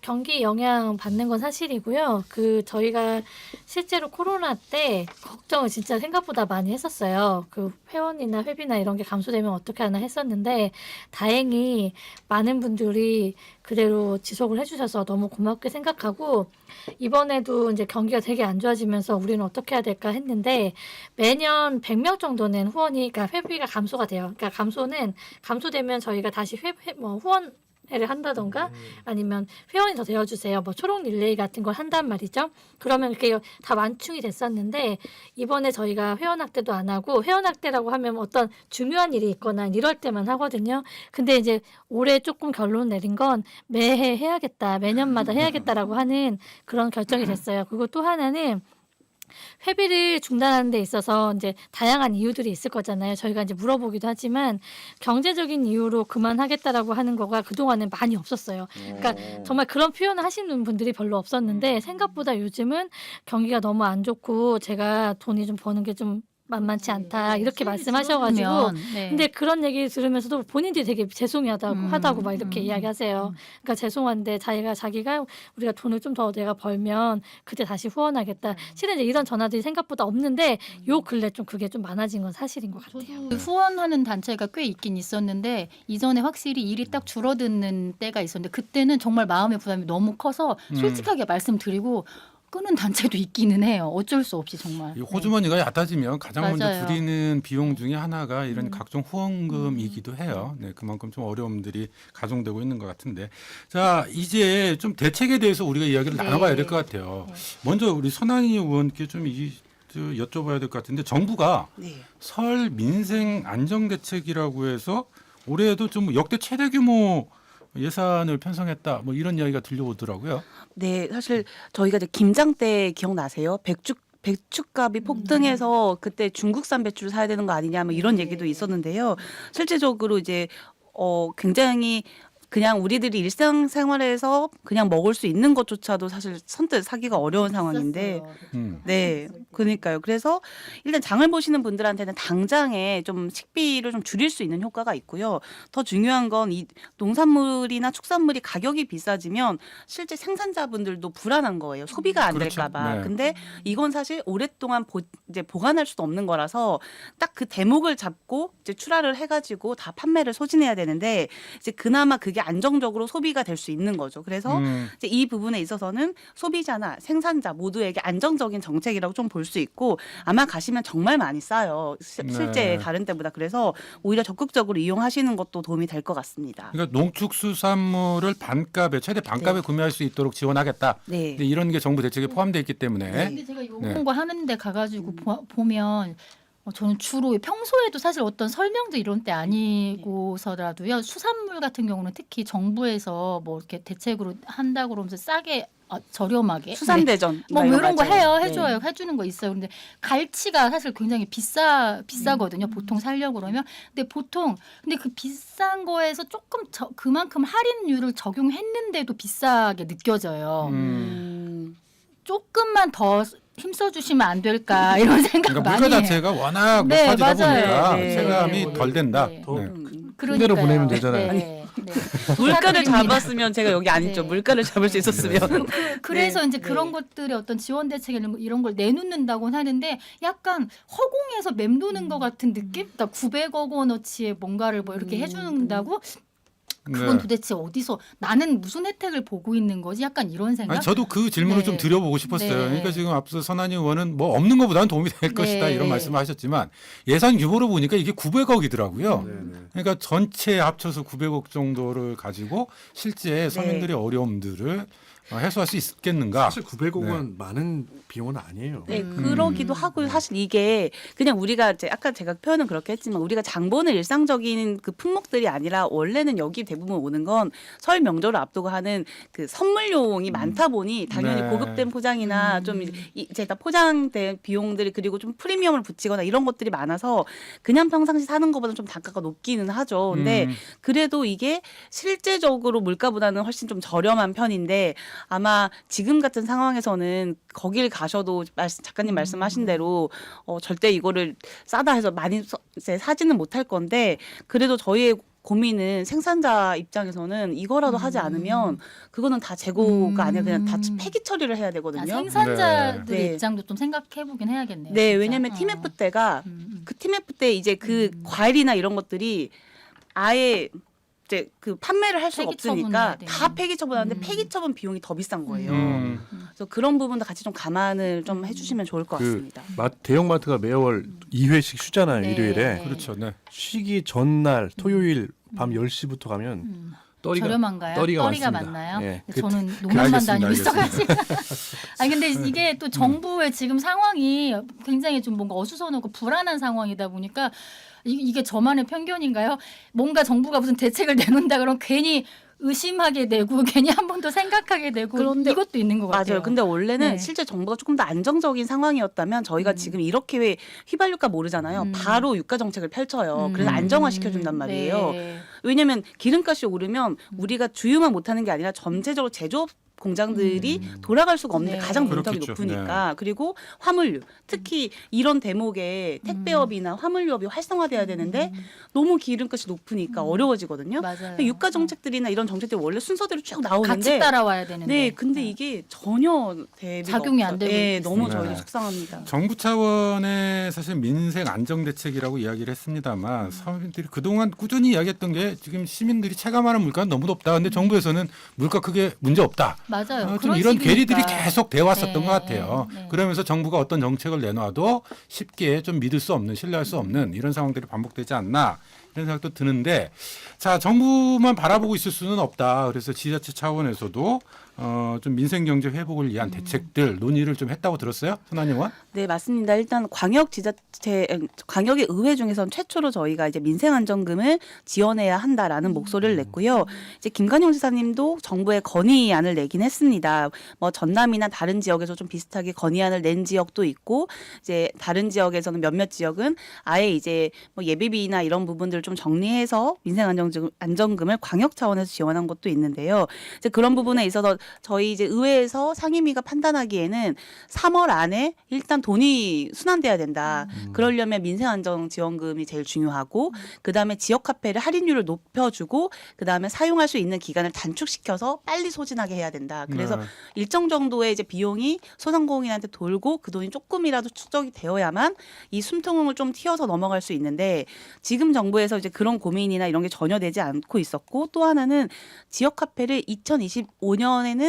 경기 영향 받는 건 사실이고요. 저희가 실제로 코로나 때 걱정을 진짜 생각보다 많이 했었어요. 회원이나 회비나 이런 게 감소되면 어떻게 하나 했었는데 다행히 많은 분들이 그대로 지속을 해주셔서 너무 고맙게 생각하고 이번에도 이제 경기가 되게 안 좋아지면서 우리는 어떻게 해야 될까 했는데 매년 100명 정도는 그러니까 회비가 감소가 돼요. 그러니까 감소되면 저희가 다시 후원 를 한다던가 아니면 회원이 더 되어주세요. 뭐 초록 릴레이 같은 걸 한단 말이죠. 그러면 그게 다 완충이 됐었는데 이번에 저희가 회원 확대도 안 하고 회원 확대라고 하면 어떤 중요한 일이 있거나 이럴 때만 하거든요. 근데 이제 올해 조금 결론 내린 건 매해 해야겠다, 매년마다 해야겠다라고 하는 그런 결정이 됐어요. 그리고 또 하나는 회비를 중단하는 데 있어서 이제 다양한 이유들이 있을 거잖아요. 저희가 이제 물어보기도 하지만 경제적인 이유로 그만하겠다라고 하는 거가 그동안은 많이 없었어요. 그러니까 정말 그런 표현을 하시는 분들이 별로 없었는데 생각보다 요즘은 경기가 너무 안 좋고 제가 돈이 좀 버는 게 좀 만만치 않다 이렇게 말씀하셔가지고 네. 근데 그런 얘기 들으면서도 본인들이 되게 죄송하다고 막 이렇게 이야기하세요. 그러니까 죄송한데 자기가 우리가 돈을 좀 더 내가 벌면 그때 다시 후원하겠다. 실은 이제 이런 전화들이 생각보다 없는데 요 근래 좀 그게 좀 많아진 건 사실인 것 같아요. 후원하는 단체가 꽤 있긴 있었는데 이전에 확실히 일이 딱 줄어드는 때가 있었는데 그때는 정말 마음의 부담이 너무 커서 솔직하게 말씀드리고 끄는 단체도 있기는 해요. 어쩔 수 없이 정말. 이 호주머니가 얕아지면 가장 먼저 맞아요. 줄이는 비용 중에 하나가 이런 각종 후원금이기도 해요. 네, 그만큼 좀 어려움들이 가중되고 있는 것 같은데, 자 이제 좀 대책에 대해서 우리가 이야기를 나눠봐야 될 것 같아요. 먼저 우리 선한이 의원께 좀 여쭤봐야 될 것 같은데, 정부가 설 민생 안정 대책이라고 해서 올해도 좀 역대 최대 규모 예산을 편성했다, 뭐 이런 이야기가 들려오더라고요. 네, 사실 저희가 이제 김장 때 기억나세요? 배추값이 폭등해서 그때 중국산 배추를 사야 되는 거 아니냐 뭐 이런 얘기도 있었는데요. 실제적으로 이제 굉장히 그냥 우리들이 일상생활에서 그냥 먹을 수 있는 것조차도 사실 선뜻 사기가 어려운 상황인데 네, 그러니까요. 그래서 일단 장을 보시는 분들한테는 당장에 좀 식비를 좀 줄일 수 있는 효과가 있고요. 더 중요한 건 이 농산물이나 축산물이 가격이 비싸지면 실제 생산자분들도 불안한 거예요. 소비가 안 그렇죠. 될까 봐. 네. 근데 이건 사실 오랫동안 이제 보관할 수도 없는 거라서 딱 그 대목을 잡고 이제 출하를 해가지고 다 판매를 소진해야 되는데 이제 그나마 그게 안정적으로 소비가 될 수 있는 거죠. 그래서 이제 이 부분에 있어서는 소비자나 생산자 모두에게 안정적인 정책이라고 좀 볼 수 있고 아마 가시면 정말 많이 싸요. 실제 다른 때보다. 그래서 오히려 적극적으로 이용하시는 것도 도움이 될 것 같습니다. 그러니까 농축수산물을 최대 반값에 구매할 수 있도록 지원하겠다. 네. 근데 이런 게 정부 대책에 포함되어 있기 때문에 근데 제가 이런 거 하는데 가가지고 보면 저는 주로 평소에도 사실 어떤 설명도 이런 때 아니고서라도요. 수산물 같은 경우는 특히 정부에서 뭐 이렇게 대책으로 한다고 그러면서 싸게 저렴하게 수산대전 뭐 이런 거 해줘요. 해주는 거 있어요. 근데 갈치가 사실 굉장히 비싸거든요. 보통 사려고 그러면. 근데 그 비싼 거에서 조금 그만큼 할인율을 적용했는데도 비싸게 느껴져요. 조금만 더 힘써주시면 안 될까 이런 생각 그러니까 많이 물가 해요. 자체가 워낙 네, 높아지다 맞아요. 보니까 네. 체감이 덜 된다. 네. 그대로 보내면 되잖아요. 네. 물가를 축하드립니다. 잡았으면 제가 여기 안 있죠. 네. 물가를 잡을 수 있었으면. 그래서 네. 이제 그런 것들의 어떤 지원 대책 이런 걸 내놓는다고는 하는데 약간 허공에서 맴도는 것 같은 느낌? 그러니까 900억 원어치의 뭔가를 뭐 이렇게 해준다고? 그건 네. 도대체 어디서 나는 무슨 혜택을 보고 있는 거지? 약간 이런 생각? 아니, 저도 그 질문을 네. 좀 드려보고 싶었어요. 네. 그러니까 지금 앞서 선한이 의원은 뭐 없는 것보다는 도움이 될 것이다 이런 말씀을 하셨지만 예산 규모로 보니까 이게 900억이더라고요. 그러니까 전체 합쳐서 900억 정도를 가지고 실제 서민들의 어려움들을 해소할 수 있겠는가? 사실 900억은 많은 비용은 아니에요. 네, 그러기도 하고 사실 이게 그냥 우리가 이제 아까 제가 표현은 그렇게 했지만 우리가 장 보는 일상적인 그 품목들이 아니라 원래는 여기 대부분 오는 건 설 명절을 앞두고 하는 그 선물용이 많다 보니 당연히 네. 고급된 포장이나 좀 이제 다 포장된 비용들이 그리고 좀 프리미엄을 붙이거나 이런 것들이 많아서 그냥 평상시 사는 것보다 좀 단가가 높기는 하죠. 근데 그래도 이게 실제적으로 물가보다는 훨씬 좀 저렴한 편인데 아마 지금 같은 상황에서는 거길 가셔도 작가님 말씀하신 대로 절대 이거를 싸다 해서 많이 사지는 못할 건데 그래도 저희의 고민은 생산자 입장에서는 이거라도 하지 않으면 그거는 다 재고가 아니라 그냥 다 폐기 처리를 해야 되거든요. 생산자들의 네. 입장도 좀 생각해보긴 해야겠네요. 네, 진짜. 왜냐하면 TMF 때가 그 TMF 때 이제 그 과일이나 이런 것들이 아예 이제 그 판매를 할 수가 폐기 처분해야 없으니까 돼요. 다 폐기 처분하는데 폐기 처분 비용이 더 비싼 거예요. 그래서 그런 부분도 같이 좀 감안을 좀 해주시면 좋을 것 같습니다. 대형마트가 매월 2회씩 쉬잖아요. 네. 일요일에. 그렇죠. 네. 쉬기 전날 토요일 밤 10시부터 가면 저렴한가요? 떠리가 떠리가 많습니다. 맞나요? 예. 저는 농협만 알겠습니다, 다니고 있어가지고. 알겠습니다. 아니 근데 이게 또 정부의 지금 상황이 굉장히 좀 뭔가 어수선하고 불안한 상황이다 보니까 이게 저만의 편견인가요? 뭔가 정부가 무슨 대책을 내놓는다 그러면 괜히 의심하게 되고 괜히 한 번 더 생각하게 되고 그런데 이것도 있는 것 같아요. 맞아요. 근데 원래는 네. 실제 정부가 조금 더 안정적인 상황이었다면 저희가 지금 이렇게 왜 휘발유가 모르잖아요. 바로 유가 정책을 펼쳐요. 그래서 안정화시켜 준단 말이에요. 네. 왜냐하면 기름값이 오르면 우리가 주유만 못하는 게 아니라 전체적으로 제조업 공장들이 돌아갈 수가 없는데 네. 가장 문턱이 그렇겠죠. 높으니까 그리고 화물유 특히 이런 대목에 택배업이나 화물유업이 활성화돼야 되는데 너무 기름값이 높으니까 어려워지거든요. 맞아요. 유가 정책들이나 이런 정책들이 원래 순서대로 쭉 나오는데 같이 따라와야 되는데. 네, 근데 이게 전혀 대비가 작용이 안 없어요. 되고 네, 있어요. 너무 네. 저희도 속상합니다. 정부 차원의 사실 민생 안정 대책이라고 이야기를 했습니다만 사람들이 그동안 꾸준히 이야기했던 게 지금 시민들이 체감하는 물가는 너무 높다. 근데 정부에서는 물가 크게 문제 없다. 맞아요. 좀 그런 이런 식이니까. 괴리들이 계속 돼 왔었던 네, 것 같아요. 네, 네. 그러면서 정부가 어떤 정책을 내놔도 쉽게 좀 믿을 수 없는, 신뢰할 수 없는 이런 상황들이 반복되지 않나 이런 생각도 드는데, 자, 정부만 바라보고 있을 수는 없다. 그래서 지자체 차원에서도 좀 민생 경제 회복을 위한 대책들 논의를 좀 했다고 들었어요, 손한희 의원? 네, 맞습니다. 일단 광역의 의회 중에서는 최초로 저희가 이제 민생안정금을 지원해야 한다라는 목소리를 냈고요. 이제 김관영 지사님도 정부에 건의안을 내긴 했습니다. 뭐 전남이나 다른 지역에서 좀 비슷하게 건의안을 낸 지역도 있고, 이제 다른 지역에서는 몇몇 지역은 아예 이제 뭐 예비비나 이런 부분들을 좀 정리해서 민생안정금을 광역 차원에서 지원한 것도 있는데요. 이제 그런 부분에 있어서 저희 이제 의회에서 상임위가 판단하기에는 3월 안에 일단 돈이 순환돼야 된다. 그러려면 민생안정지원금이 제일 중요하고, 그 다음에 지역화폐를 할인율을 높여주고, 그 다음에 사용할 수 있는 기간을 단축시켜서 빨리 소진하게 해야 된다. 그래서 네. 일정 정도의 이제 비용이 소상공인한테 돌고 그 돈이 조금이라도 축적이 되어야만 이 숨통을 좀 튀어서 넘어갈 수 있는데, 지금 정부에서 이제 그런 고민이나 이런 게 전혀 되지 않고 있었고, 또 하나는 지역화폐를 2025년에는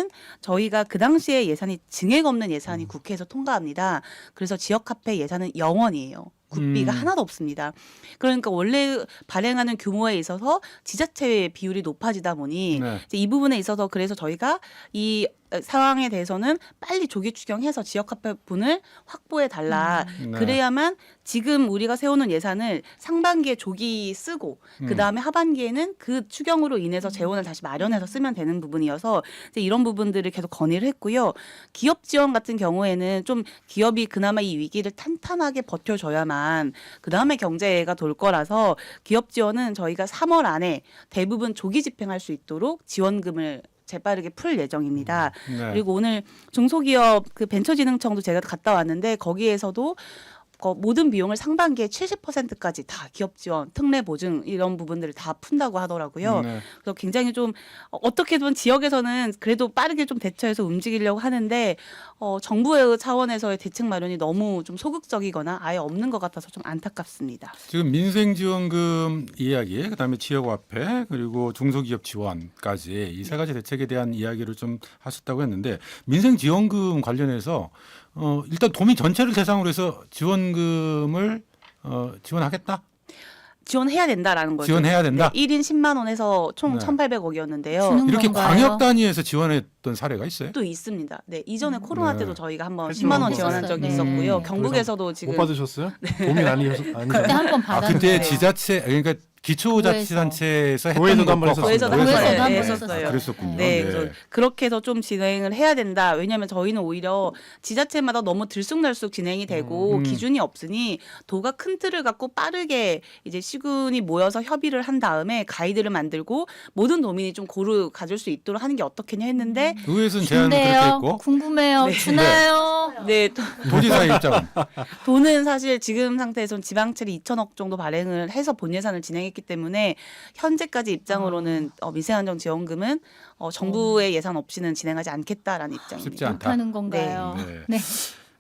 저희가 그 당시에 예산이 증액 없는 예산이 국회에서 통과합니다. 그래서 지역화폐 예산은 0원이에요. 국비가 하나도 없습니다. 그러니까 원래 발행하는 규모에 있어서 지자체의 비율이 높아지다 보니 네. 이제 이 부분에 있어서 그래서 저희가 이 상황에 대해서는 빨리 조기 추경해서 지역화폐분을 확보해 달라. 네. 그래야만 지금 우리가 세우는 예산을 상반기에 조기 쓰고 그 다음에 하반기에는 그 추경으로 인해서 재원을 다시 마련해서 쓰면 되는 부분이어서 이제 이런 부분들을 계속 건의를 했고요. 기업 지원 같은 경우에는 좀 기업이 그나마 이 위기를 탄탄하게 버텨줘야만 그 다음에 경제가 돌 거라서 기업 지원은 저희가 3월 안에 대부분 조기 집행할 수 있도록 지원금을 재빠르게 풀 예정입니다. 네. 그리고 오늘 중소기업 그 벤처진흥청도 제가 갔다 왔는데 거기에서도 모든 비용을 상반기에 70%까지 다 기업 지원, 특례 보증 이런 부분들을 다 푼다고 하더라고요. 네. 그래서 굉장히 좀 어떻게든 지역에서는 그래도 빠르게 좀 대처해서 움직이려고 하는데 정부의 차원에서의 대책 마련이 너무 좀 소극적이거나 아예 없는 것 같아서 좀 안타깝습니다. 지금 민생지원금 이야기, 그다음에 지역화폐, 그리고 중소기업 지원까지 이 세 가지 대책에 대한 이야기를 좀 하셨다고 했는데, 민생지원금 관련해서 일단 도민 전체를 대상으로 해서 지원금을 지원하겠다? 지원해야 된다라는 거죠. 지원해야 된다? 네, 1인 10만 원에서 총 네. 1,800억이었는데요. 주는 이렇게 건가요? 광역 단위에서 지원했던 사례가 있어요? 또 있습니다. 네, 이전에 코로나 때도 네. 저희가 한번 했죠. 10만 원 지원한 했었어요. 적이 네. 있었고요. 네. 경북에서도 지금 못 받으셨어요? 도민 아니셨어요? 그때 한 번 아, 받았는데. 그때 지자체, 그러니까 기초자치단체에서 했던 도에서도 한번 것과 했었어요. 거꾸로. 도에서도 한번 네, 했었어요. 했었어요. 그랬었군요. 네, 그래서 그렇게 해서 좀 진행을 해야 된다. 왜냐하면 저희는 오히려 지자체마다 너무 들쑥날쑥 진행이 되고 기준이 없으니 도가 큰 틀을 갖고 빠르게 이제 시군이 모여서 협의를 한 다음에 가이드를 만들고 모든 도민이 좀 고루 가질 수 있도록 하는 게 어떻겠냐 했는데 의회에서는 제안을 그렇게 준대요. 했고, 궁금해요. 네. 주나요? 네, 도지사의 입장은 돈은 사실 지금 상태에서는 지방채리 2천억 정도 발행을 해서 본 예산을 진행했기 때문에 현재까지 입장으로는 민생안정지원금은 정부의 예산 없이는 진행하지 않겠다라는 입장입니다. 쉽지 않다. 못하는 건가요? 네. 네.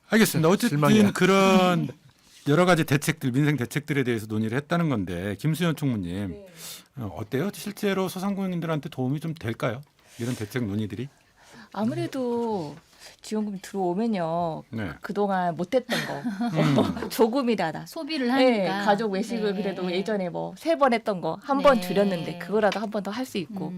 알겠습니다. 어쨌든 실망이야. 그런 여러 가지 대책들, 민생 대책들에 대해서 논의를 했다는 건데, 김수현 총무님 어때요? 실제로 소상공인들한테 도움이 좀 될까요? 이런 대책 논의들이? 아무래도 지원금이 들어오면요. 네. 그동안 못했던 거 조금이라도 소비를 네, 하니까 가족 외식을 네. 그래도 예전에 뭐 3번 했던 거 한 번 네. 드렸는데 그거라도 한 번 더 할 수 있고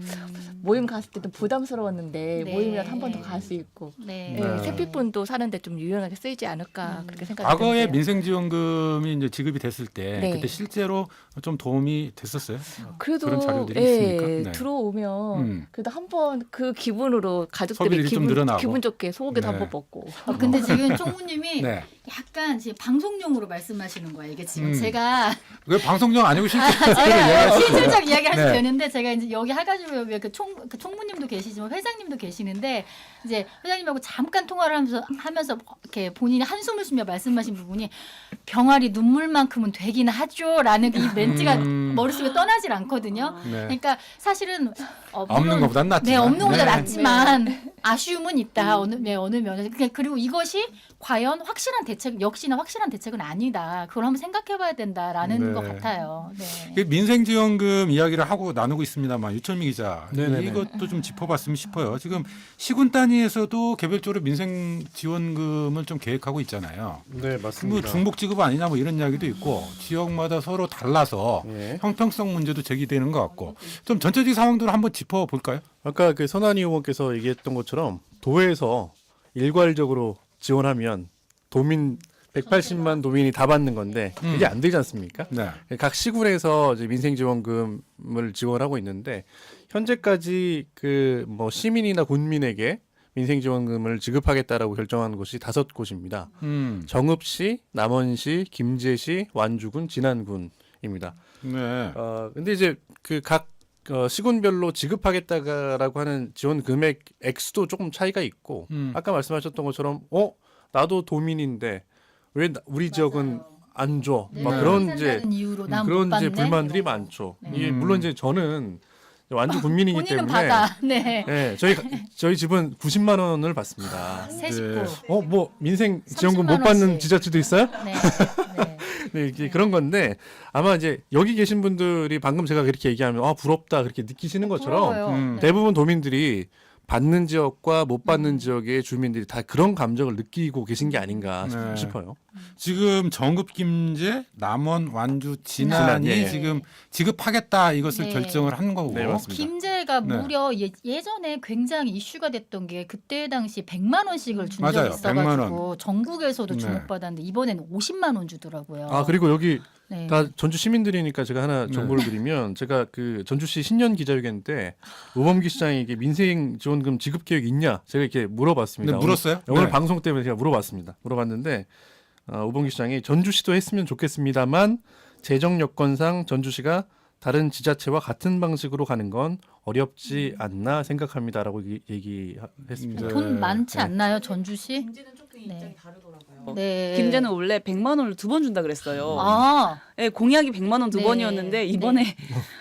모임 갔을 때도 부담스러웠는데 네. 모임이라도 한 번 더 갈 수 있고 네. 네. 네. 생필품도 사는데 좀 유용하게 쓰이지 않을까 그렇게 생각이 과거에 드는데요. 민생지원금이 이제 지급이 됐을 때 네. 그때 실제로 좀 도움이 됐었어요. 그래도 그런 자료들이 예, 있으니까. 네. 들어오면 그래도 한번 그 기분으로 가족들이 소비들이 좀 늘어나고. 기분 좋게 소고기도 네. 한번 먹고 근데 지금 총무님이 네. 약간 지금 방송용으로 말씀하시는 거예요. 이게 지금 음. 제가 그 방송용 아니고 실제로 제가 얘기하시죠. 실질적 이야기 하셔도 네. 되는데 제가 이제 여기 해가지고 그 총무님도 계시지만 회장님도 계시는데 이제 회장님하고 잠깐 통화를 하면서 이렇게 본인이 한숨을 쉬며 말씀하신 부분이 병아리 눈물만큼은 되긴 하죠라는 이 멘트가 머릿속에 떠나질 않거든요. 네. 그러니까 사실은 없는 물론 것보단 낫지만. 네, 없는 것보다 네. 낫지만 아쉬움은 있다. 어느 면에서 그리고 이것이 과연 확실한 대책 역시나 확실한 대책은 아니다. 그걸 한번 생각해봐야 된다라는 네. 것 같아요. 네. 그 민생지원금 이야기를 하고 나누고 있습니다만 유철미 기자 네네네. 이것도 좀 짚어봤으면 싶어요. 지금 시군 단위에서도 개별적으로 민생지원금을 좀 계획하고 있잖아요. 네, 뭐 맞습니다. 중복 지급 아니냐 뭐 이런 이야기도 있고 지역마다 서로 달라서 예. 형평성 문제도 제기되는 것 같고 좀 전체적인 상황들을 한번 짚어볼까요? 아까 그 선한이 의원께서 얘기했던 것처럼 도에서 일괄적으로 지원하면 도민 180만 도민이 다 받는 건데 이게 안 되지 않습니까? 네. 각 시군에서 이제 민생지원금을 지원하고 있는데 현재까지 그 뭐 시민이나 군민에게 민생지원금을 지급하겠다라고 결정한 곳이 5곳입니다. 정읍시, 남원시, 김제시, 완주군, 진안군입니다. 네. 근데 이제 그 각 시군별로 지급하겠다라고 하는 지원 금액 액수도 조금 차이가 있고 아까 말씀하셨던 것처럼 나도 도민인데 왜 우리 지역은 안 줘? 네. 막 그런 생산자는 이제 이유로 난 그런 못 이제 받네? 불만들이 이런 거. 많죠. 네. 이게 물론 이제 저는 완주 군민이기 본인은 때문에 받아. 네. 네, 저희 집은 90만 원을 받습니다. 세 식구. 뭐 민생 지원금 30만 못 받는 원씩. 지자체도 있어요? 네. 네. 네, 이게 그런 건데 아마 이제 여기 계신 분들이 방금 제가 그렇게 얘기하면 부럽다 그렇게 느끼시는 것처럼 부러워요. 네. 대부분 도민들이 받는 지역과 못 받는 지역의 주민들이 다 그런 감정을 느끼고 계신 게 아닌가 네. 싶어요. 지금 정읍, 김제, 남원, 완주, 진안이 진안, 예. 지금 지급하겠다 이것을 네. 결정을 한 거고. 네, 맞습니다. 김제가 네. 무려 예전에 굉장히 이슈가 됐던 게 그때 당시 100만 원씩을 준 맞아요. 적이 100만 있어가지고 전국에서도 네. 주목받았는데 이번에는 50만 원 주더라고요. 그리고 여기 네. 다 전주 시민들이니까 제가 하나 정보를 드리면 제가 그 전주시 신년 기자회견 때 우범기 시장에게 민생 지원금 지급 계획 있냐 제가 이렇게 물어봤습니다. 네, 물었어요? 오늘 네. 방송 때문에 제가 물어봤습니다. 물어봤는데 우범기 시장이 전주시도 했으면 좋겠습니다만 재정 여건상 전주시가 다른 지자체와 같은 방식으로 가는 건 어렵지 않나 생각합니다라고 얘기했습니다. 네. 돈 많지 네. 않나요, 전주시? 김제는 조금 입장이 다르더라고요. 네. 김제는 원래 100만 원을 2번 준다 그랬어요. 아, 네, 공약이 100만 원 두 네. 번이었는데 이번에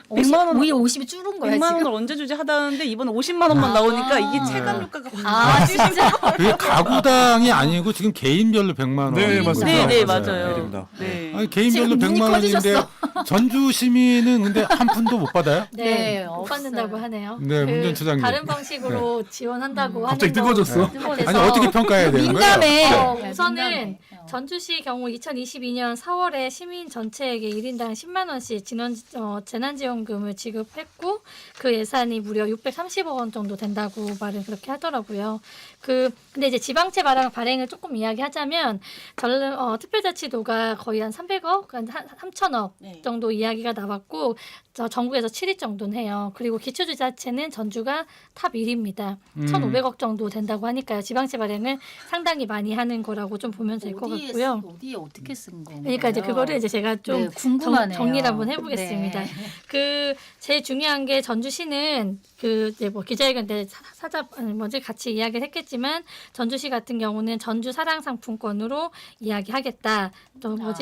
50, 100만 원 오히려 50이 줄은 거예요, 100만 지금. 원을 언제 주지 하다는데 이번에 50만 원만 나오니까 이게 체감 효과가 아, 진짜? 그게 가구당이 아니고 지금 개인별로 100만 원. 네, 맞습니다. 네, 맞아요. 맞아요. 일입니다. 네. 아니, 개인별로 지금 눈이 100만 원인데 커지셨어. 전주 시민은 근데 한 푼도 못 받아요? 네, 못 없어요. 받는다고 하네요. 네, 문전 추장님. 다른 방식으로 지원한다고 갑자기 하는 거. 뜨거워졌어. 뜨거워져서 아니 어떻게 평가해야 되는 거예요? 민감해. 네. 우선은 민감해. 전주시 경우 2022년 4월에 시민 전체에게 1인당 10만 원씩 재난지원금을 지급했고 그 예산이 무려 630억 원 정도 된다고 말을 그렇게 하더라고요. 근데 이제 지방채 발행을 조금 이야기하자면 특별자치도가 거의 한 300억, 한 3천억 네. 정도 이야기가 나왔고 전국에서 7위 정도는 해요. 그리고 기초지자체는 전주가 탑 1위입니다. 1,500억 정도 된다고 하니까요. 지방채 발행을 상당히 많이 하는 거라고 좀 보면 될 것 같고요. 어디에 어떻게 쓴 건가요? 그러니까 이제 그거를 이제 제가 좀 네, 궁금하네요. 정리를 한번 해보겠습니다. 네. 제일 중요한 게 전주시는 이제 뭐 기자회견 때 같이 이야기를 했겠지만 전주시 같은 경우는 전주 사랑 상품권으로 이야기하겠다,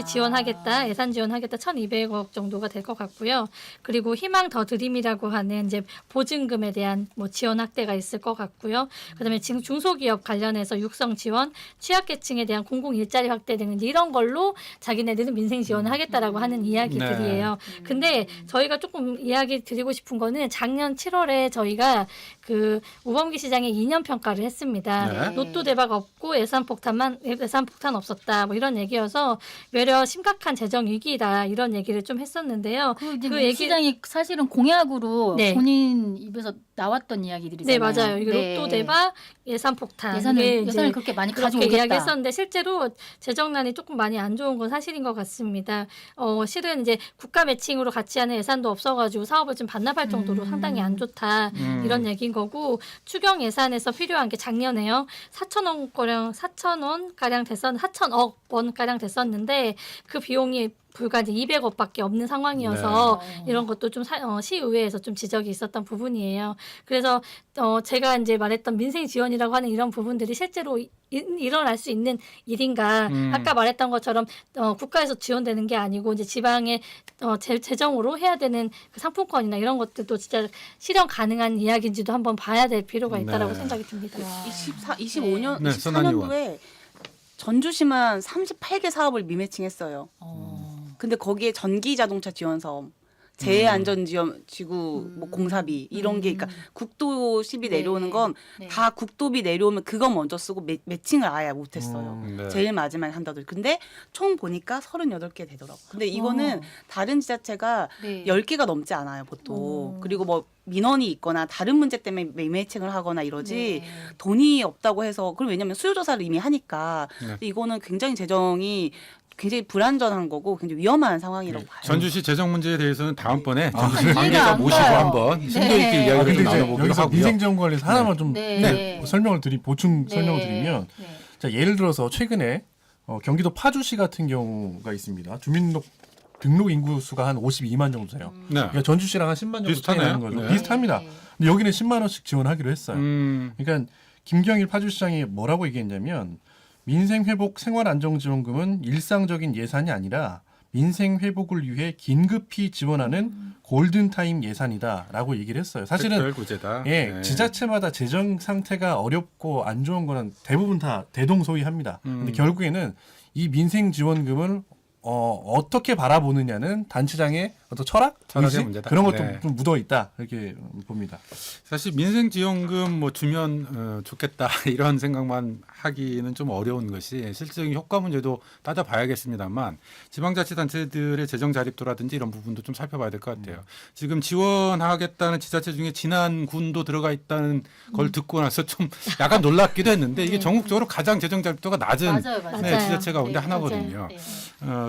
지원하겠다, 예산 지원하겠다 1,200억 정도가 될 것 같고요. 그리고 희망 더 드림이라고 하는 이제 보증금에 대한 뭐 지원 확대가 있을 것 같고요. 그다음에 지금 중소기업 관련해서 육성 지원, 취약계층에 대한 공공 일자리 일자리 확대되는지 이런 걸로 자기네들은 민생 지원을 하겠다라고 하는 이야기들이에요. 근데 저희가 조금 이야기 드리고 싶은 거는 작년 7월에 저희가 그 우범기 시장의 2년 평가를 했습니다. 네. 로또 대박 없고 예산 폭탄 없었다. 뭐 이런 얘기여서 외려 심각한 재정 위기다 이런 얘기를 좀 했었는데요. 그 시장이 사실은 공약으로 네. 본인 입에서 나왔던 이야기들이잖아요. 네, 맞아요. 이게 네. 로또 대박 예산 폭탄. 이게 이제 예산을 그렇게 많이 그렇게 가져오겠다. 이야기했었는데 실제로 재정난이 조금 많이 안 좋은 건 사실인 것 같습니다. 실은 이제 국가 매칭으로 같이 하는 예산도 없어가지고 사업을 좀 반납할 정도로 상당히 안 좋다 이런 얘기인 거고 추경 예산에서 필요한 게 작년에요 4천억 원 가량 됐었는데 그 비용이 불과 이제 200억밖에 없는 상황이어서 이런 것도 좀 시의회에서 좀 지적이 있었던 부분이에요. 그래서 제가 이제 말했던 민생 지원이라고 하는 이런 부분들이 실제로 일어날 수 있는 일인가? 아까 말했던 것처럼 국가에서 지원되는 게 아니고 이제 지방의 재정으로 해야 되는 그 상품권이나 이런 것들도 진짜 실현 가능한 이야기인지도 한번 봐야 될 필요가 있다라고 생각이 듭니다. 25년, 네, 선한 24년도에 전주시만 38개 사업을 미매칭했어요. 근데 거기에 전기 자동차 지원 사업, 재해안전지구 뭐 공사비 이런 게 그러니까 국도시비 내려오는 건 다 국도비 내려오면 그거 먼저 쓰고 매칭을 아예 못했어요. 네. 제일 마지막에 한다더니 근데 총 보니까 38개 되더라고. 근데 이거는 다른 지자체가 10개가 넘지 않아요 보통. 그리고 뭐 민원이 있거나 다른 문제 때문에 매매칭을 하거나 이러지 돈이 없다고 해서 그럼 왜냐하면 수요조사를 이미 하니까 근데 이거는 굉장히 재정이 굉장히 불안전한 거고 굉장히 위험한 상황이라고 봐요. 전주시 재정 문제에 대해서는 다음번에 전주시 이해가 관계자 안 모시고 가요. 한번 심도 있게 네. 이야기를 근데 좀 이제 나눠보기로 여기서 하고요. 민생지원관리에서 하나만 좀 네. 설명을 보충 네. 설명을 드리면 자, 예를 들어서 최근에 경기도 파주시 같은 경우가 있습니다. 등록 인구 수가 한 52만 정도 돼요. 네. 그러니까 전주시랑 한 10만 정도 비슷하네요. 차이 나는 거죠. 네. 비슷합니다. 근데 여기는 10만 원씩 지원하기로 했어요. 그러니까 김경일 파주시장이 뭐라고 얘기했냐면 민생회복 생활안정지원금은 일상적인 예산이 아니라 민생회복을 위해 긴급히 지원하는 골든타임 예산이다라고 얘기를 했어요. 사실은 특별구제다. 예, 네. 지자체마다 재정 상태가 어렵고 안 좋은 거는 대부분 다 대동소이합니다. 근데 결국에는 이 민생지원금을 어떻게 바라보느냐는 단체장의 어떤 철학의 철학의 문제다. 그런 것도 네. 좀 묻어 있다 이렇게 봅니다. 사실 민생지원금 뭐 주면 좋겠다 이런 생각만 하기는 좀 어려운 것이 실질적인 효과 문제도 따져봐야겠습니다만 지방자치단체들의 재정 자립도라든지 이런 부분도 좀 살펴봐야 될 것 같아요. 지금 지원하겠다는 지자체 중에 진안군도 들어가 있다는 걸 듣고 나서 좀 약간 놀랍기도 했는데 이게 전국적으로 가장 재정 자립도가 낮은 맞아요. 네, 지자체 가운데 하나거든요.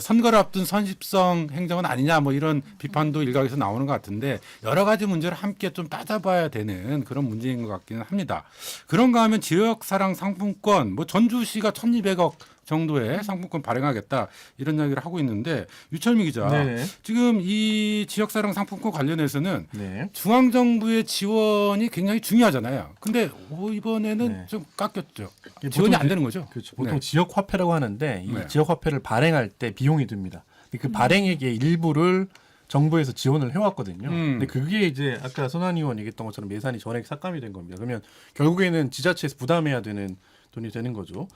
선거를 앞둔 선십성 행정은 아니냐 뭐 이런 비판도 일각에서 나오는 것 같은데 여러 가지 문제를 함께 좀 따져봐야 되는 그런 문제인 것 같기는 합니다. 그런가 하면 지역사랑 상품권 뭐 전주시가 1,200억 정도의 상품권 발행하겠다 이런 이야기를 하고 있는데 유철미 기자 네네. 지금 이 지역사랑 상품권 관련해서는 네. 중앙정부의 지원이 굉장히 중요하잖아요. 근데 이번에는 네. 좀 깎였죠. 이게 지원이 보통 안 되는 거죠. 그렇죠. 보통 네. 지역 화폐라고 하는데 이 네. 지역 화폐를 발행할 때 비용이 듭니다. 그 발행액의 일부를 정부에서 지원을 해왔거든요. 근데 그게 이제 아까 손한 의원 얘기했던 것처럼 예산이 전액 삭감이 된 겁니다. 그러면 결국에는 지자체에서 부담해야 되는 돈이 되는 거죠.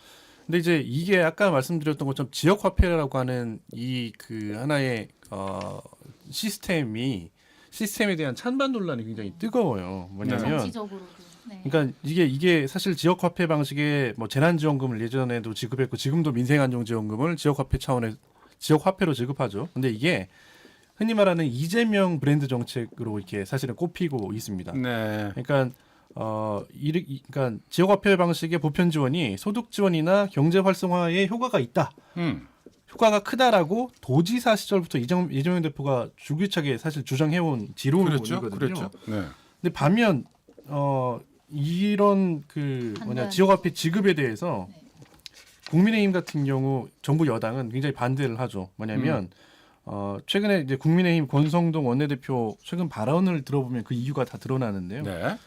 근데 이제 이게 아까 말씀드렸던 것처럼 지역 화폐라고 하는 이 그 하나의 시스템에 대한 찬반 논란이 굉장히 뜨거워요. 뭐냐면 정치적으로도. 네. 그러니까 이게 사실 지역 화폐 방식의 뭐 재난 지원금을 예전에도 지급했고 지금도 민생 안정 지원금을 지역 화폐 차원의 지역 화폐로 지급하죠. 근데 이게 흔히 말하는 이재명 브랜드 정책으로 이렇게 사실은 꼽히고 있습니다. 네. 그러니까 그러니까 지역 화폐 방식의 보편 지원이 소득 지원이나 경제 활성화에 효과가 있다. 효과가 크다라고 도지사 시절부터 이재명 대표가 주기차게 사실 주장해온 지론이거든요. 그렇죠. 네. 근데 반면 이런 지역 화폐 지급에 대해서 국민의힘 같은 경우 정부 여당은 굉장히 반대를 하죠. 뭐냐면 최근에 이제 국민의힘 권성동 원내대표 최근 발언을 들어보면 그 이유가 다 드러나는데요. 네.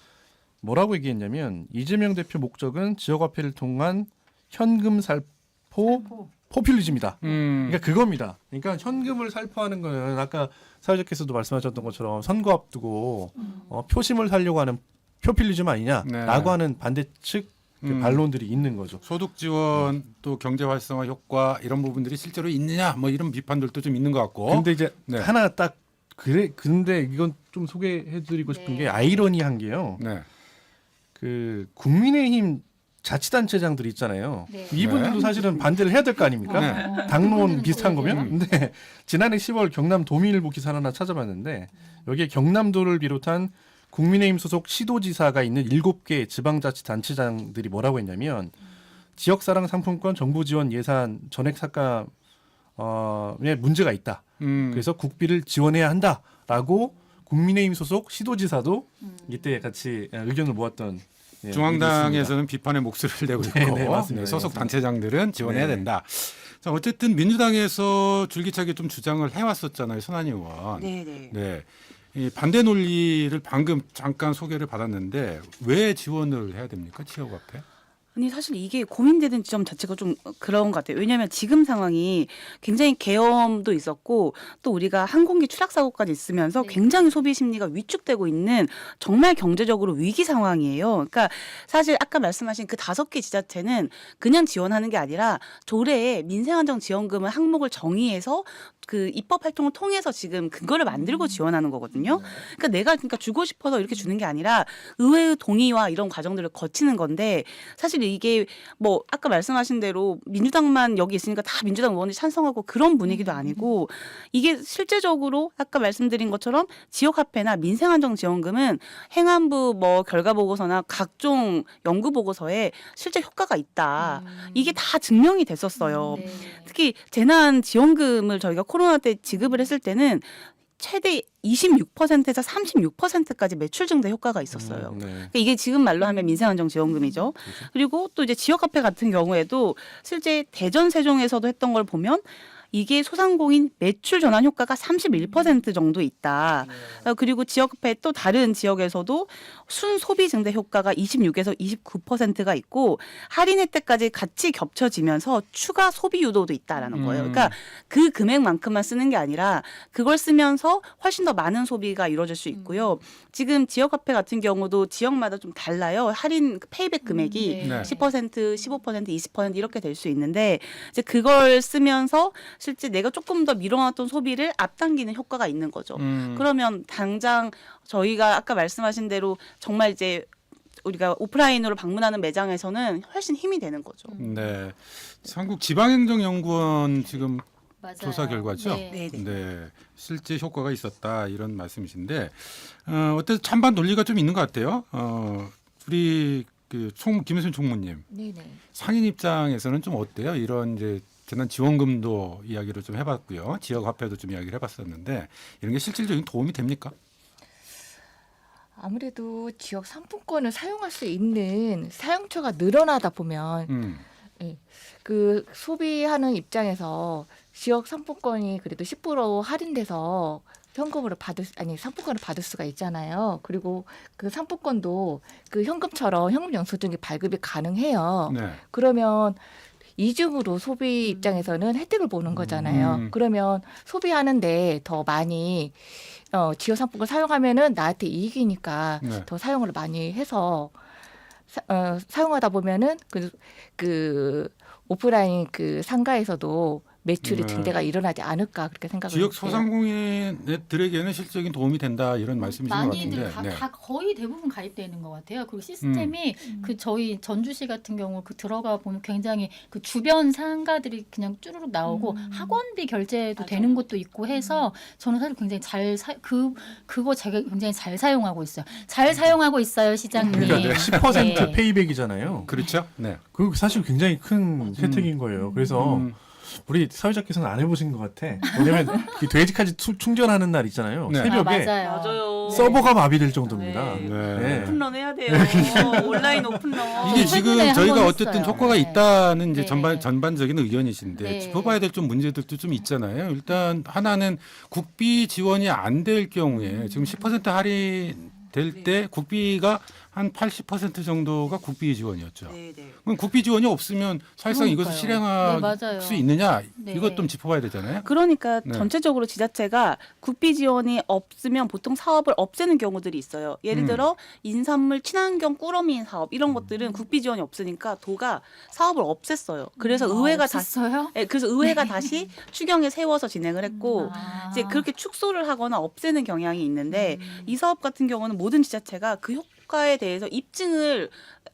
뭐라고 얘기했냐면 이재명 대표 목적은 지역 화폐를 통한 현금 살포 포퓰리즘이다. 그러니까 그겁니다. 그러니까 현금을 살포하는 거는 아까 사회자께서도 말씀하셨던 것처럼 선거 앞두고 표심을 살려고 하는 포퓰리즘 아니냐라고 하는 반대 측 반론들이 있는 거죠. 소득 지원 또 경제 활성화 효과 이런 부분들이 실제로 있느냐 뭐 이런 비판들도 좀 있는 것 같고. 근데 이제 네. 하나 딱 그래 근데 이건 좀 소개해드리고 싶은 게 아이러니한 게요. 네. 그 국민의힘 자치단체장들이 있잖아요. 네. 이분들도 네. 사실은 반대를 해야 될 거 아닙니까? 네. 당론 비슷한 거면. 음. 근데 지난해 10월 경남 도민일보 기사를 하나 찾아봤는데 여기에 경남도를 비롯한 국민의힘 소속 시도지사가 있는 7개 지방자치단체장들이 뭐라고 했냐면 지역사랑 상품권 정부 지원 예산 전액 삭감에 문제가 있다. 그래서 국비를 지원해야 한다라고 국민의힘 소속 시도지사도 이때 같이 의견을 모았던 중앙당에서는 비판의 목소리를 내고 있고 네, 맞습니다. 소속 맞습니다. 단체장들은 지원해야 네. 된다. 자, 어쨌든 민주당에서 줄기차게 좀 주장을 해왔었잖아요, 손한희 의원. 네네. 네. 이 반대 논리를 방금 잠깐 소개를 받았는데 왜 지원을 해야 됩니까, 지역화폐? 아니 사실 이게 고민되는 지점 자체가 좀 그런 것 같아요. 왜냐하면 지금 상황이 굉장히 계엄도 있었고 또 우리가 항공기 추락 사고까지 있으면서 굉장히 소비 심리가 위축되고 있는 정말 경제적으로 위기 상황이에요. 그러니까 사실 아까 말씀하신 그 5개 지자체는 그냥 지원하는 게 아니라 조례에 민생안정지원금을 항목을 정의해서 그 입법 활동을 통해서 지금 그거를 만들고 지원하는 거거든요. 그러니까 내가 주고 싶어서 이렇게 주는 게 아니라 의회의 동의와 이런 과정들을 거치는 건데 사실 이게 뭐 아까 말씀하신 대로 민주당만 여기 있으니까 다 민주당 의원이 찬성하고 그런 분위기도 아니고 이게 실제적으로 아까 말씀드린 것처럼 지역화폐나 민생안정지원금은 행안부 뭐 결과 보고서나 각종 연구 보고서에 실제 효과가 있다. 이게 다 증명이 됐었어요. 특히 재난지원금을 저희가 코로나 때 지급을 했을 때는 최대 26%에서 36%까지 매출 증대 효과가 있었어요. 그러니까 이게 지금 말로 하면 민생안정지원금이죠. 그리고 또 이제 지역화폐 같은 경우에도 실제 대전 세종에서도 했던 걸 보면 이게 소상공인 매출 전환 효과가 31% 정도 있다. 그리고 지역화폐 또 다른 지역에서도 순소비 증대 효과가 26에서 29%가 있고 할인 혜택까지 같이 겹쳐지면서 추가 소비 유도도 있다라는 거예요. 그러니까 그 금액만큼만 쓰는 게 아니라 그걸 쓰면서 훨씬 더 많은 소비가 이루어질 수 있고요. 지금 지역화폐 같은 경우도 지역마다 좀 달라요. 할인 페이백 금액이 네. 10%, 15%, 20% 이렇게 될 수 있는데 이제 그걸 쓰면서 실제 내가 조금 더 미뤄놨던 소비를 앞당기는 효과가 있는 거죠. 그러면 당장 저희가 아까 말씀하신 대로 정말 이제 우리가 오프라인으로 방문하는 매장에서는 훨씬 힘이 되는 거죠. 네. 한국 지방행정연구원 지금 맞아요. 조사 결과죠. 네. 네. 실제 효과가 있었다 이런 말씀이신데 어때서 찬반 논리가 좀 있는 것 같아요. 우리 김혜순 총무님 네네. 상인 입장에서는 좀 어때요? 이런 이제 재난지원금도 이야기를 좀 해봤고요. 지역화폐도 좀 이야기를 해봤었는데 이런 게 실질적인 도움이 됩니까? 아무래도 지역 상품권을 사용할 수 있는 사용처가 늘어나다 보면 그 소비하는 입장에서 지역 상품권이 그래도 10% 할인돼서 현금으로 상품권을 받을 수가 있잖아요. 그리고 그 상품권도 그 현금처럼 현금 영수증이 발급이 가능해요. 네. 그러면 이중으로 소비 입장에서는 혜택을 보는 거잖아요. 그러면 소비하는데 더 많이 지역 상품권 사용하면은 나한테 이익이니까 네. 더 사용을 많이 해서 사용하다 보면은 그 오프라인 그 상가에서도 매출이 네. 증대가 일어나지 않을까 그렇게 생각을 지역 해요. 소상공인들에게는 실질적인 도움이 된다 이런 말씀이신 것 많이들 같은데. 다 거의 대부분 가입되어 있는 것 같아요. 그리고 시스템이 그 저희 전주시 같은 경우 그 들어가 보면 굉장히 그 주변 상가들이 그냥 쭈르륵 나오고 학원비 결제도 되는 곳도 있고 해서 저는 사실 굉장히 그거 제가 굉장히 잘 사용하고 있어요. 잘 사용하고 있어요, 시장님. 그러니까 10% 네. 페이백이잖아요. 그렇죠. 네. 그 사실 굉장히 큰 혜택인 거예요. 그래서 우리 사회자께서는 안 해보신 것 같아. 왜냐면 그 돼지까지 충전하는 날 있잖아요. 네. 새벽에 맞아요. 서버가 마비될 정도입니다. 네. 네. 오픈런 해야 돼요. 온라인 오픈런. 이게 지금 최근에 저희가 한번 어쨌든 했어요. 효과가 네. 있다는 이제 네. 전반적인 의견이신데 네. 짚어봐야 될 좀 문제들도 좀 있잖아요. 일단 하나는 국비 지원이 안 될 경우에 지금 10% 할인 될 때 국비가 한 80% 정도가 국비 지원이었죠. 네, 네. 그럼 국비 지원이 없으면 사실상 이것을 그러니까요. 실행할 네, 맞아요. 수 있느냐 네. 이것 좀 짚어봐야 되잖아요. 그러니까 네. 전체적으로 지자체가 국비 지원이 없으면 보통 사업을 없애는 경우들이 있어요. 예를 들어 인산물 친환경 꾸러미 사업 이런 것들은 국비 지원이 없으니까 도가 사업을 없앴어요. 그래서 의회가 다시 없었어요? 네, 그래서 의회가 다시 추경에 세워서 진행을 했고 이제 그렇게 축소를 하거나 없애는 경향이 있는데 이 사업 같은 경우는 모든 지자체가 그 효과에 대해서 입증을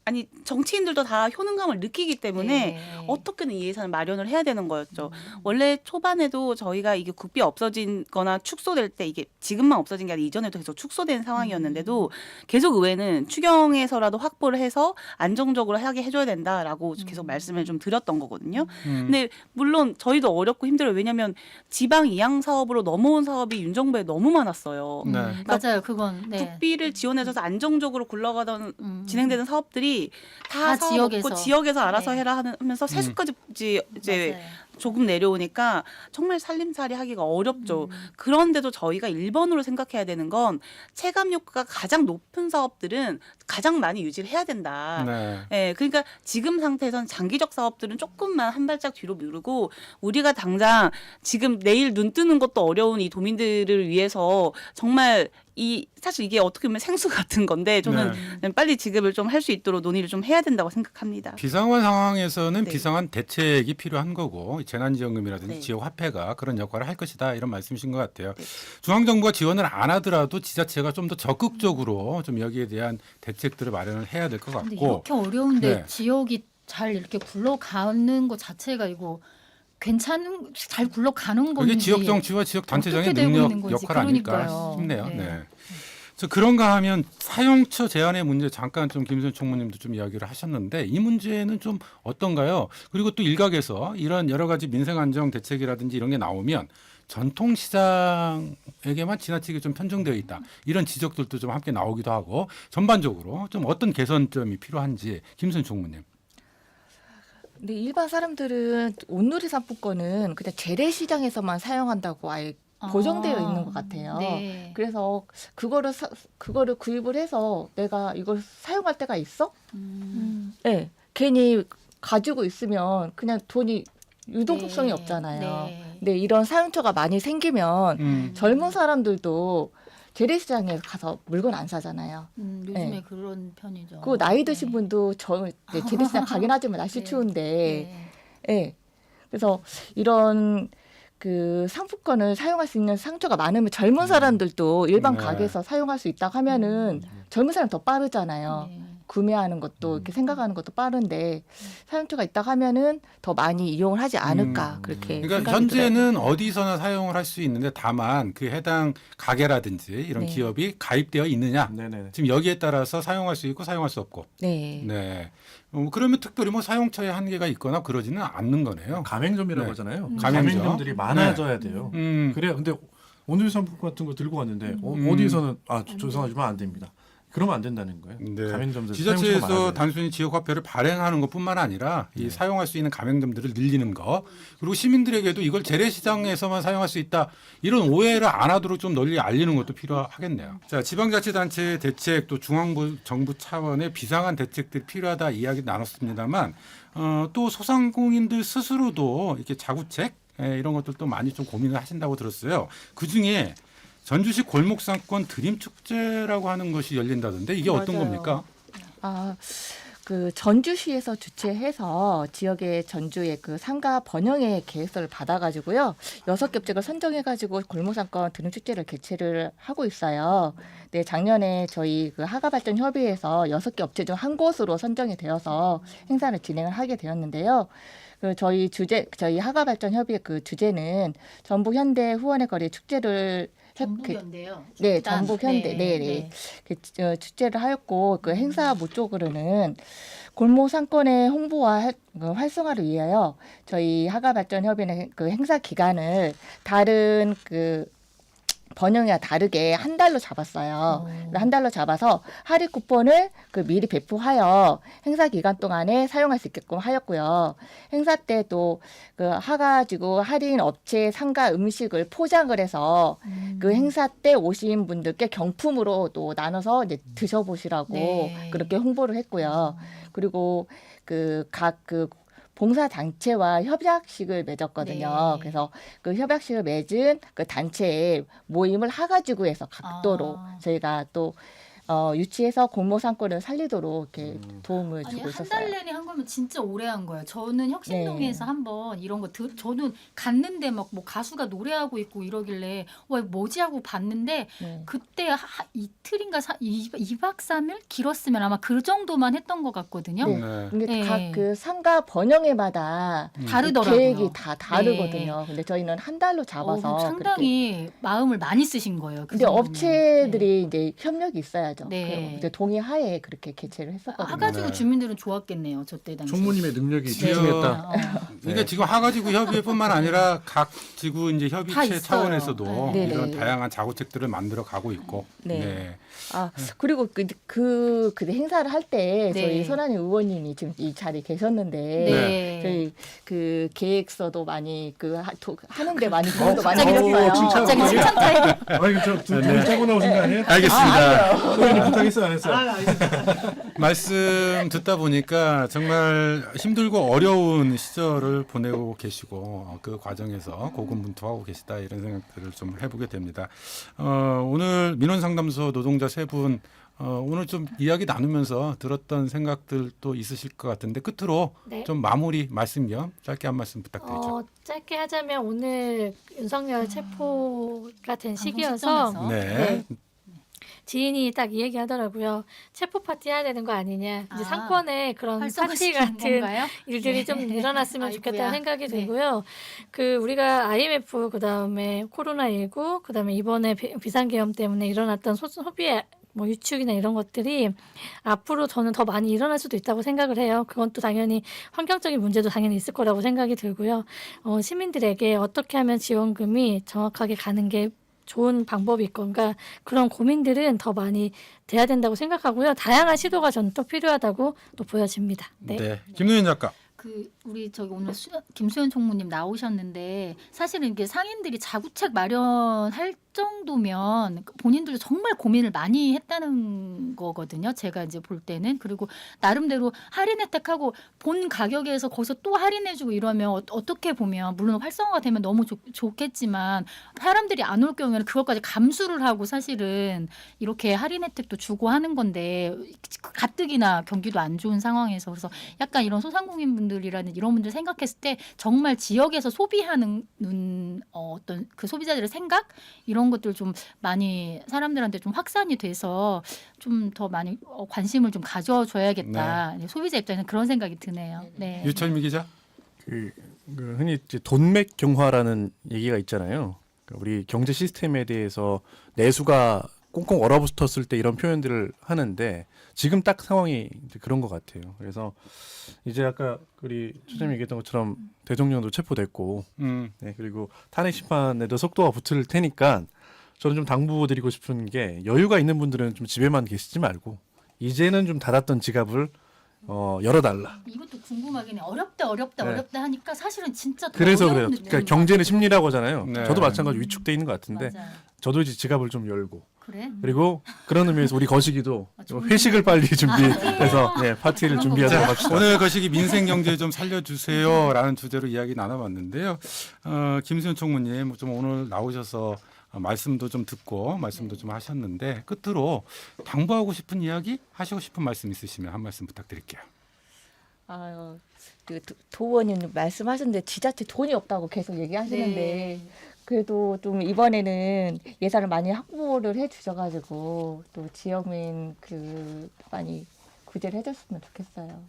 아니 정치인들도 다 효능감을 느끼기 때문에 네. 어떻게든 이 예산을 마련을 해야 되는 거였죠. 원래 초반에도 저희가 이게 국비 없어진거나 축소될 때 이게 지금만 없어진 게 아니라 이전에도 계속 축소된 상황이었는데도 계속 의회는 추경에서라도 확보를 해서 안정적으로 하게 해줘야 된다라고 계속 말씀을 좀 드렸던 거거든요. 근데 물론 저희도 어렵고 힘들어요. 왜냐하면 지방 이양 사업으로 넘어온 사업이 윤정부에 너무 많았어요. 네. 맞아요. 그건 네. 국비를 지원해줘서 안정적으로 굴러가던 진행되는 사업들이 다 다 지역에서. 지역에서 알아서 네. 해라 하면서 세수까지 이제 맞아요. 조금 내려오니까 정말 살림살이 하기가 어렵죠. 그런데도 저희가 1번으로 생각해야 되는 건 체감 효과가 가장 높은 사업들은 가장 많이 유지를 해야 된다. 네. 예, 그러니까 지금 상태에선 장기적 사업들은 조금만 한 발짝 뒤로 미루고 우리가 당장 지금 내일 눈 뜨는 것도 어려운 이 도민들을 위해서 정말 이 사실 이게 어떻게 보면 생수 같은 건데 저는 그냥 빨리 지급을 좀 할 수 있도록 논의를 좀 해야 된다고 생각합니다. 비상한 상황에서는 네. 비상한 대책이 필요한 거고 재난지원금이라든지 네. 지역화폐가 그런 역할을 할 것이다 이런 말씀이신 것 같아요. 네. 중앙정부가 지원을 안 하더라도 지자체가 좀 더 적극적으로 좀 여기에 대한 대책들을 마련을 해야 될 것 근데 같고 이렇게 어려운데 네. 지역이 잘 이렇게 굴러가는 것 자체가 이거 괜찮은 잘 굴러가는 건지 그게 지역 정치와 지역 단체장의 어떻게 되고 있는 능력 건지. 역할 아닐까 그러니까요. 싶네요. 네. 네. 저 그런가 하면 사용처 제한의 문제 잠깐 좀 김선 총무님도 좀 이야기를 하셨는데 이 문제는 좀 어떤가요? 그리고 또 일각에서 이런 여러 가지 민생 안정 대책이라든지 이런 게 나오면 전통시장에게만 지나치게 좀 편중되어 있다. 이런 지적들도 좀 함께 나오기도 하고 전반적으로 좀 어떤 개선점이 필요한지 김선 총무님. 근데 일반 사람들은 온누리 상품권은 그냥 재래시장에서만 사용한다고 아예 고정되어 있는 것 같아요. 네. 그래서 그거를 구입을 해서 내가 이걸 사용할 때가 있어? 네, 괜히 가지고 있으면 그냥 돈이 유동성이 네. 없잖아요. 네. 근데 이런 사용처가 많이 생기면 젊은 사람들도 재래시장에 가서 물건 안 사잖아요. 요즘에 네. 그런 편이죠. 그 나이 드신 네. 분도 재래시장 가긴 하지만 날씨 네. 추운데, 네. 예. 그래서 이런 그 상품권을 사용할 수 있는 상처가 많으면 젊은 사람들도 일반 네. 가게에서 사용할 수 있다고 하면은 젊은 사람 더 빠르잖아요. 네. 구매하는 것도 이렇게 생각하는 것도 빠른데 사용처가 있다고 하면은 더 많이 이용을 하지 않을까 그렇게. 그러니까 생각이 현재는 들어요. 어디서나 사용을 할 수 있는데 다만 그 해당 가게라든지 이런 네. 기업이 가입되어 있느냐. 네네. 지금 여기에 따라서 사용할 수 있고 사용할 수 없고. 네. 네. 그러면 특별히 뭐 사용처에 한계가 있거나 그러지는 않는 거네요. 가맹점이라고 네. 하잖아요. 가맹점. 가맹점들이 많아져야 돼요. 그래요. 근데 오늘 상품 같은 거 들고 왔는데 어디서는 죄송하지만 안 됩니다. 그러면 안 된다는 거예요. 네. 가맹점들 지자체에서 단순히 지역화폐를 발행하는 것뿐만 아니라 이 사용할 수 있는 가맹점들을 늘리는 거 그리고 시민들에게도 이걸 재래시장에서만 사용할 수 있다 이런 오해를 안 하도록 좀 널리 알리는 것도 필요하겠네요. 자, 지방자치단체 대책 또 중앙정부 차원의 비상한 대책들이 필요하다 이야기 나눴습니다만 또 소상공인들 스스로도 이렇게 자구책 이런 것들도 많이 좀 고민을 하신다고 들었어요. 그 중에 전주시 골목상권 드림축제라고 하는 것이 열린다던데 이게 어떤 맞아요. 겁니까? 그 전주시에서 주최해서 지역의 전주의 그 상가 번영의 계획서를 받아가지고요 6개 업체를 선정해가지고 골목상권 드림축제를 개최를 하고 있어요. 네, 작년에 저희 그 하가발전협의회에서 6개 업체 중 한 곳으로 선정이 되어서 행사를 진행을 하게 되었는데요. 그 저희 하가발전협의회 그 주제는 전북 현대 후원의 거리 축제를 전북현대요. 네, 전북 현대, 네. 그 축제를 하였고 그 행사 목적으로는 골목 상권의 홍보와 활성화를 위하여 저희 하가발전협의회는 그 행사 기간을 다른 그 번영이와 다르게 한 달로 잡았어요. 한 달로 잡아서 할인 쿠폰을 미리 배포하여 행사 기간 동안에 사용할 수 있게끔 하였고요. 행사 때도 하가지고 할인 업체 상가 음식을 포장을 해서 그 행사 때 오신 분들께 경품으로 또 나눠서 이제 드셔보시라고 네. 그렇게 홍보를 했고요. 그리고 각 봉사단체와 협약식을 맺었거든요. 네. 그래서 그 협약식을 맺은 그 단체의 모임을 하가지구에서 각도로 저희가 또 유치해서 공모 상권을 살리도록 이렇게 도움을 아니 주고 한 있었어요. 달 내내 한 거면 진짜 오래 한 거예요. 저는 혁신동에서 네. 한번 이런 거 저는 갔는데 막 뭐 가수가 노래하고 있고 이러길래 와 이거 뭐지 하고 봤는데 네. 그때 이틀인가 2박 3일 길었으면 아마 그 정도만 했던 것 같거든요. 네. 네. 근데 네. 각 그 상가 번영회마다 다르더라고요. 계획이 다 다르거든요. 근데 저희는 한 달로 잡아서 그럼 그렇게. 상당히 마음을 많이 쓰신 거예요. 그 근데 정도면. 업체들이 이제 협력이 있어야죠. 네. 그 이제 동의하에 그렇게 개최를 했었거든요. 하가지고 네. 주민들은 좋았겠네요. 저 때 당시. 총무님의 능력이 네. 집중했다. 그러니까 지금 하가지구 협의회뿐만 아니라 각 지구 이제 다 협의체 있어요. 차원에서도 네. 이런 네. 다양한 자구책들을 만들어 가고 있고. 네. 그리고 그 행사를 할 때 네. 저희 손한희 의원님이 지금 이 자리에 계셨는데 네. 저희 그 계획서도 많이 하는데 많이 도움도 많이 갑자기 드렸어요. 갑자기 칭찬 타임. 아니 저두 분이 짜고 나오신 거 아니에요? 알겠습니다. 소연이 부탁했어요, 안 했어요? 말씀 듣다 보니까 정말 힘들고 어려운 시절을 보내고 계시고 그 과정에서 고군분투하고 계시다 이런 생각들을 좀 해보게 됩니다. 오늘 민원상담소 노동자 세 분 오늘 좀 이야기 나누면서 들었던 생각들도 있으실 것 같은데 끝으로 네. 좀 마무리 말씀요 짧게 한 말씀 부탁드리죠. 짧게 하자면 오늘 윤석열 체포가 된 방송 시기여서 시점에서. 네. 지인이 딱 이 얘기 하더라고요. 체포 파티 해야 되는 거 아니냐. 이제 아, 상권에 그런 파티 활성화시키는 같은 건가요? 일들이 네. 좀 일어났으면 아이고야. 좋겠다는 생각이 네. 들고요. 우리가 IMF 그다음에 코로나19 그다음에 이번에 비상계엄 때문에 일어났던 소비의 유축이나 이런 것들이 앞으로 저는 더 많이 일어날 수도 있다고 생각을 해요. 그건 또 당연히 환경적인 문제도 당연히 있을 거라고 생각이 들고요. 시민들에게 어떻게 하면 지원금이 정확하게 가는 게 좋은 방법일 건가 그런 고민들은 더 많이 돼야 된다고 생각하고요. 다양한 시도가 저는 또 필요하다고 또 보여집니다. 네. 네. 김노현 작가. 우리 오늘 김수현 총무님 나오셨는데 사실은 이게 상인들이 자구책 마련할 정도면 본인들도 정말 고민을 많이 했다는 거거든요. 제가 이제 볼 때는. 그리고 나름대로 할인 혜택하고 본 가격에서 거기서 또 할인해주고 이러면 어떻게 보면 물론 활성화가 되면 너무 좋겠지만 사람들이 안 올 경우에는 그것까지 감수를 하고 사실은 이렇게 할인 혜택도 주고 하는 건데 가뜩이나 경기도 안 좋은 상황에서 그래서 약간 이런 소상공인분들이라는 이런 분들 생각했을 때 정말 지역에서 소비하는 어떤 그 소비자들의 생각 이런 것들 좀 많이 사람들한테 좀 확산이 돼서 좀 더 많이 관심을 좀 가져줘야겠다. 네. 소비자 입장에서는 그런 생각이 드네요. 네. 유철미 기자. 그 흔히 이제 돈맥 경화라는 얘기가 있잖아요. 그러니까 우리 경제 시스템에 대해서 내수가 꽁꽁 얼어붙었을 때 이런 표현들을 하는데 지금 딱 상황이 이제 그런 것 같아요. 그래서 이제 아까 우리 추장님 얘기했던 것처럼 대통령도 체포됐고, 네, 그리고 탄핵 심판에도 속도가 붙을 테니까 저는 좀 당부드리고 싶은 게 여유가 있는 분들은 좀 집에만 계시지 말고 이제는 좀 닫았던 지갑을 열어달라. 이것도 궁금하긴 해. 어렵다 하니까 사실은 진짜 더 그래서 어려운 그래요. 느낌인 그러니까 것 경제는 같아요. 심리라고 하잖아요. 네. 저도 마찬가지로 위축돼 있는 것 같은데 맞아요. 저도 이제 지갑을 좀 열고 그래? 그리고 그런 의미에서 우리 거시기도 좋은 회식을 빨리 준비해서 네, 파티를 준비하도록 자, 합시다. 오늘 거시기 민생 경제 좀 살려주세요라는 주제로 이야기 나눠봤는데요. 김수현 총무님 좀 오늘 나오셔서 말씀도 좀 듣고 말씀도 좀 하셨는데 끝으로 당부하고 싶은 이야기 하시고 싶은 말씀 있으시면 한 말씀 부탁드릴게요. 도원님 말씀하셨는데 지자체 돈이 없다고 계속 얘기하시는데 네. 그래도 좀 이번에는 예산을 많이 확보를 해주셔가지고 또 지역민 많이 구제를 해줬으면 좋겠어요.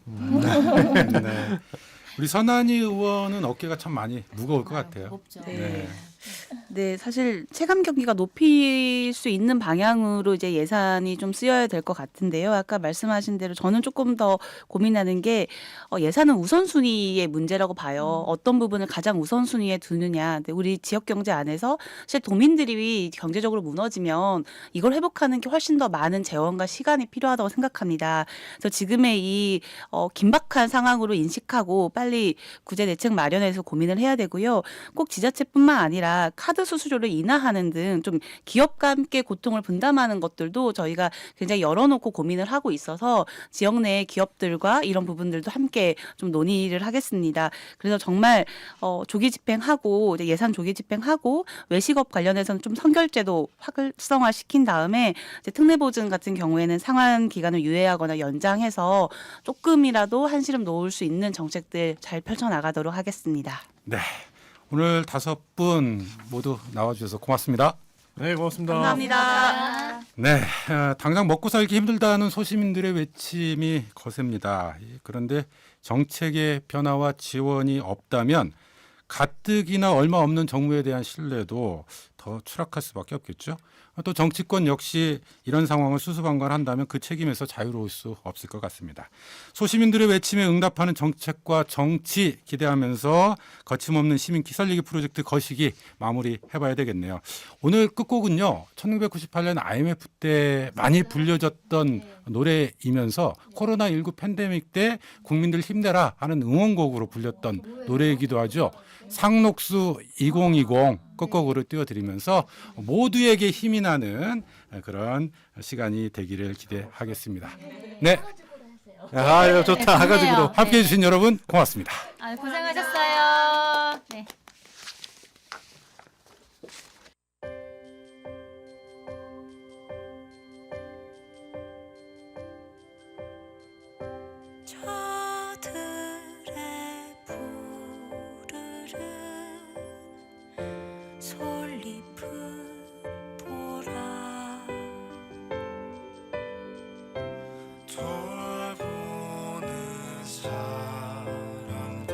네. 우리 선한이 의원은 어깨가 참 많이 무거울 것 같아요. 무겁죠. 네. 네, 사실 체감 경기가 높일 수 있는 방향으로 이제 예산이 좀 쓰여야 될 것 같은데요. 아까 말씀하신 대로 저는 조금 더 고민하는 게 예산은 우선순위의 문제라고 봐요. 어떤 부분을 가장 우선순위에 두느냐. 근데 우리 지역 경제 안에서 사실 도민들이 경제적으로 무너지면 이걸 회복하는 게 훨씬 더 많은 재원과 시간이 필요하다고 생각합니다. 그래서 지금의 이 긴박한 상황으로 인식하고 빨리 구제 대책 마련해서 고민을 해야 되고요. 꼭 지자체뿐만 아니라 카드 수수료를 인하하는 등 좀 기업과 함께 고통을 분담하는 것들도 저희가 굉장히 열어놓고 고민을 하고 있어서 지역 내 기업들과 이런 부분들도 함께 좀 논의를 하겠습니다. 그래서 정말 조기 집행하고 이제 예산 조기 집행하고 외식업 관련해서는 좀 선결제도 활성화시킨 다음에 이제 특례보증 같은 경우에는 상환 기간을 유예하거나 연장해서 조금이라도 한시름 놓을 수 있는 정책들 잘 펼쳐나가도록 하겠습니다. 네. 오늘 5분 모두 나와주셔서 고맙습니다. 네, 고맙습니다. 감사합니다. 네, 당장 먹고 살기 힘들다는 소시민들의 외침이 거셉니다. 그런데 정책의 변화와 지원이 없다면 가뜩이나 얼마 없는 정부에 대한 신뢰도 더 추락할 수밖에 없겠죠. 또 정치권 역시 이런 상황을 수수방관한다면 그 책임에서 자유로울 수 없을 것 같습니다. 소시민들의 외침에 응답하는 정책과 정치 기대하면서 거침없는 시민 기살리기 프로젝트 거시기 마무리해봐야 되겠네요. 오늘 끝곡은요. 1998년 IMF 때 많이 불려졌던 노래이면서 코로나19 팬데믹 때 국민들 힘내라 하는 응원곡으로 불렸던 노래이기도 하죠. 상록수 2020 끝곡으로 띄워드리면서 모두에게 힘이 나는 그런 시간이 되기를 기대하겠습니다. 네. 아, 좋다. 아가지기로. 함께해 주신 여러분 고맙습니다. 고생하셨어요. 네. 돌아보는 사람도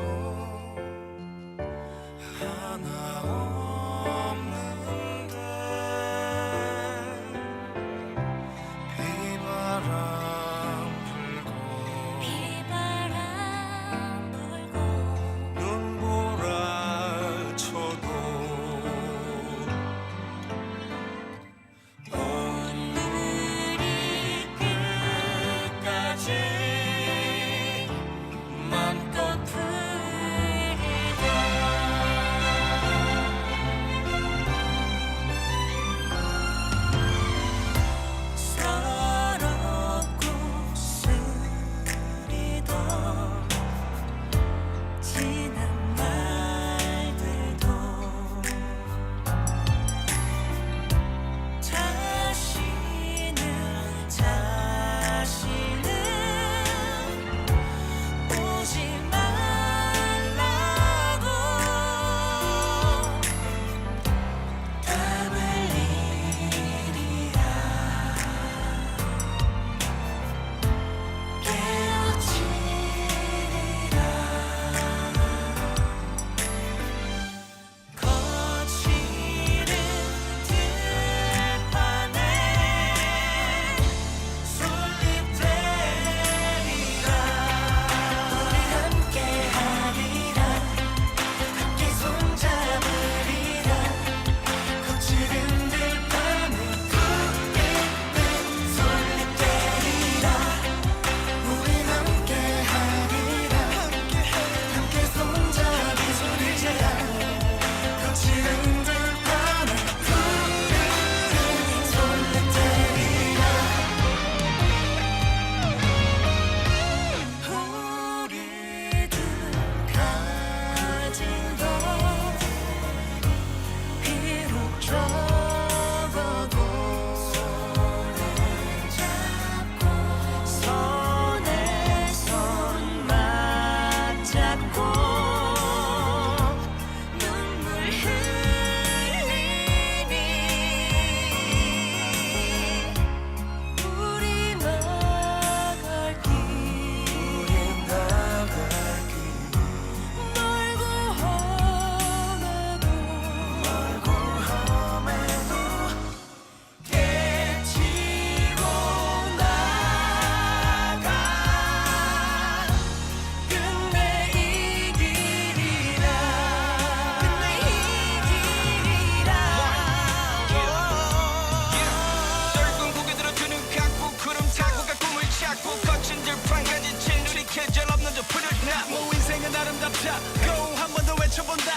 뭐 인생은 아름답자 go 한 번 더 외쳐본다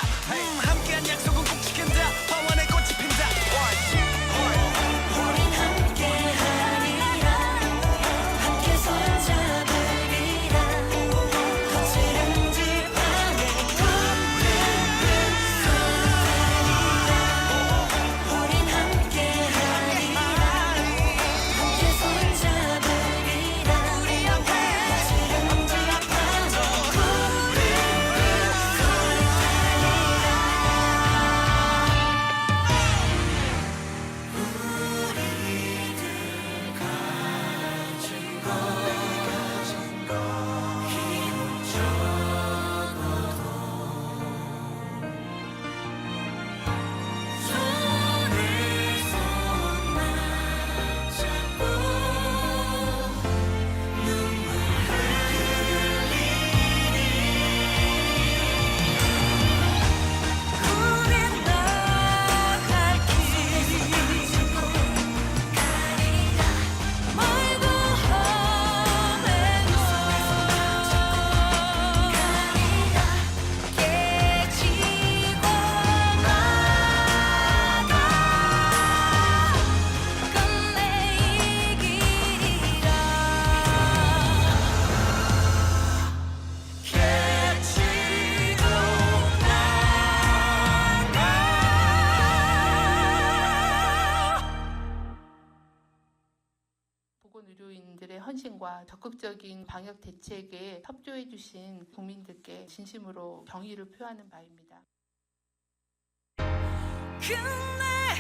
함께한 약속은 꼭 지킨다 화환의 꽃이 핀다 우린 함께하리라 함께 손잡으리라 거칠은 지팡이 우린 함께하리라 함께 손잡으리라 우리 앞에 거칠은 지팡이 우린 나갈 길 가리라 멀고 험해도 가리라 깨지고 나가 끝내 이기리라 깨지고 보건의료인들의 헌신과 적극적인 방역 대책에 협조해 주신 국민들께 진심으로 경의를 표하는 바입니다. 끝내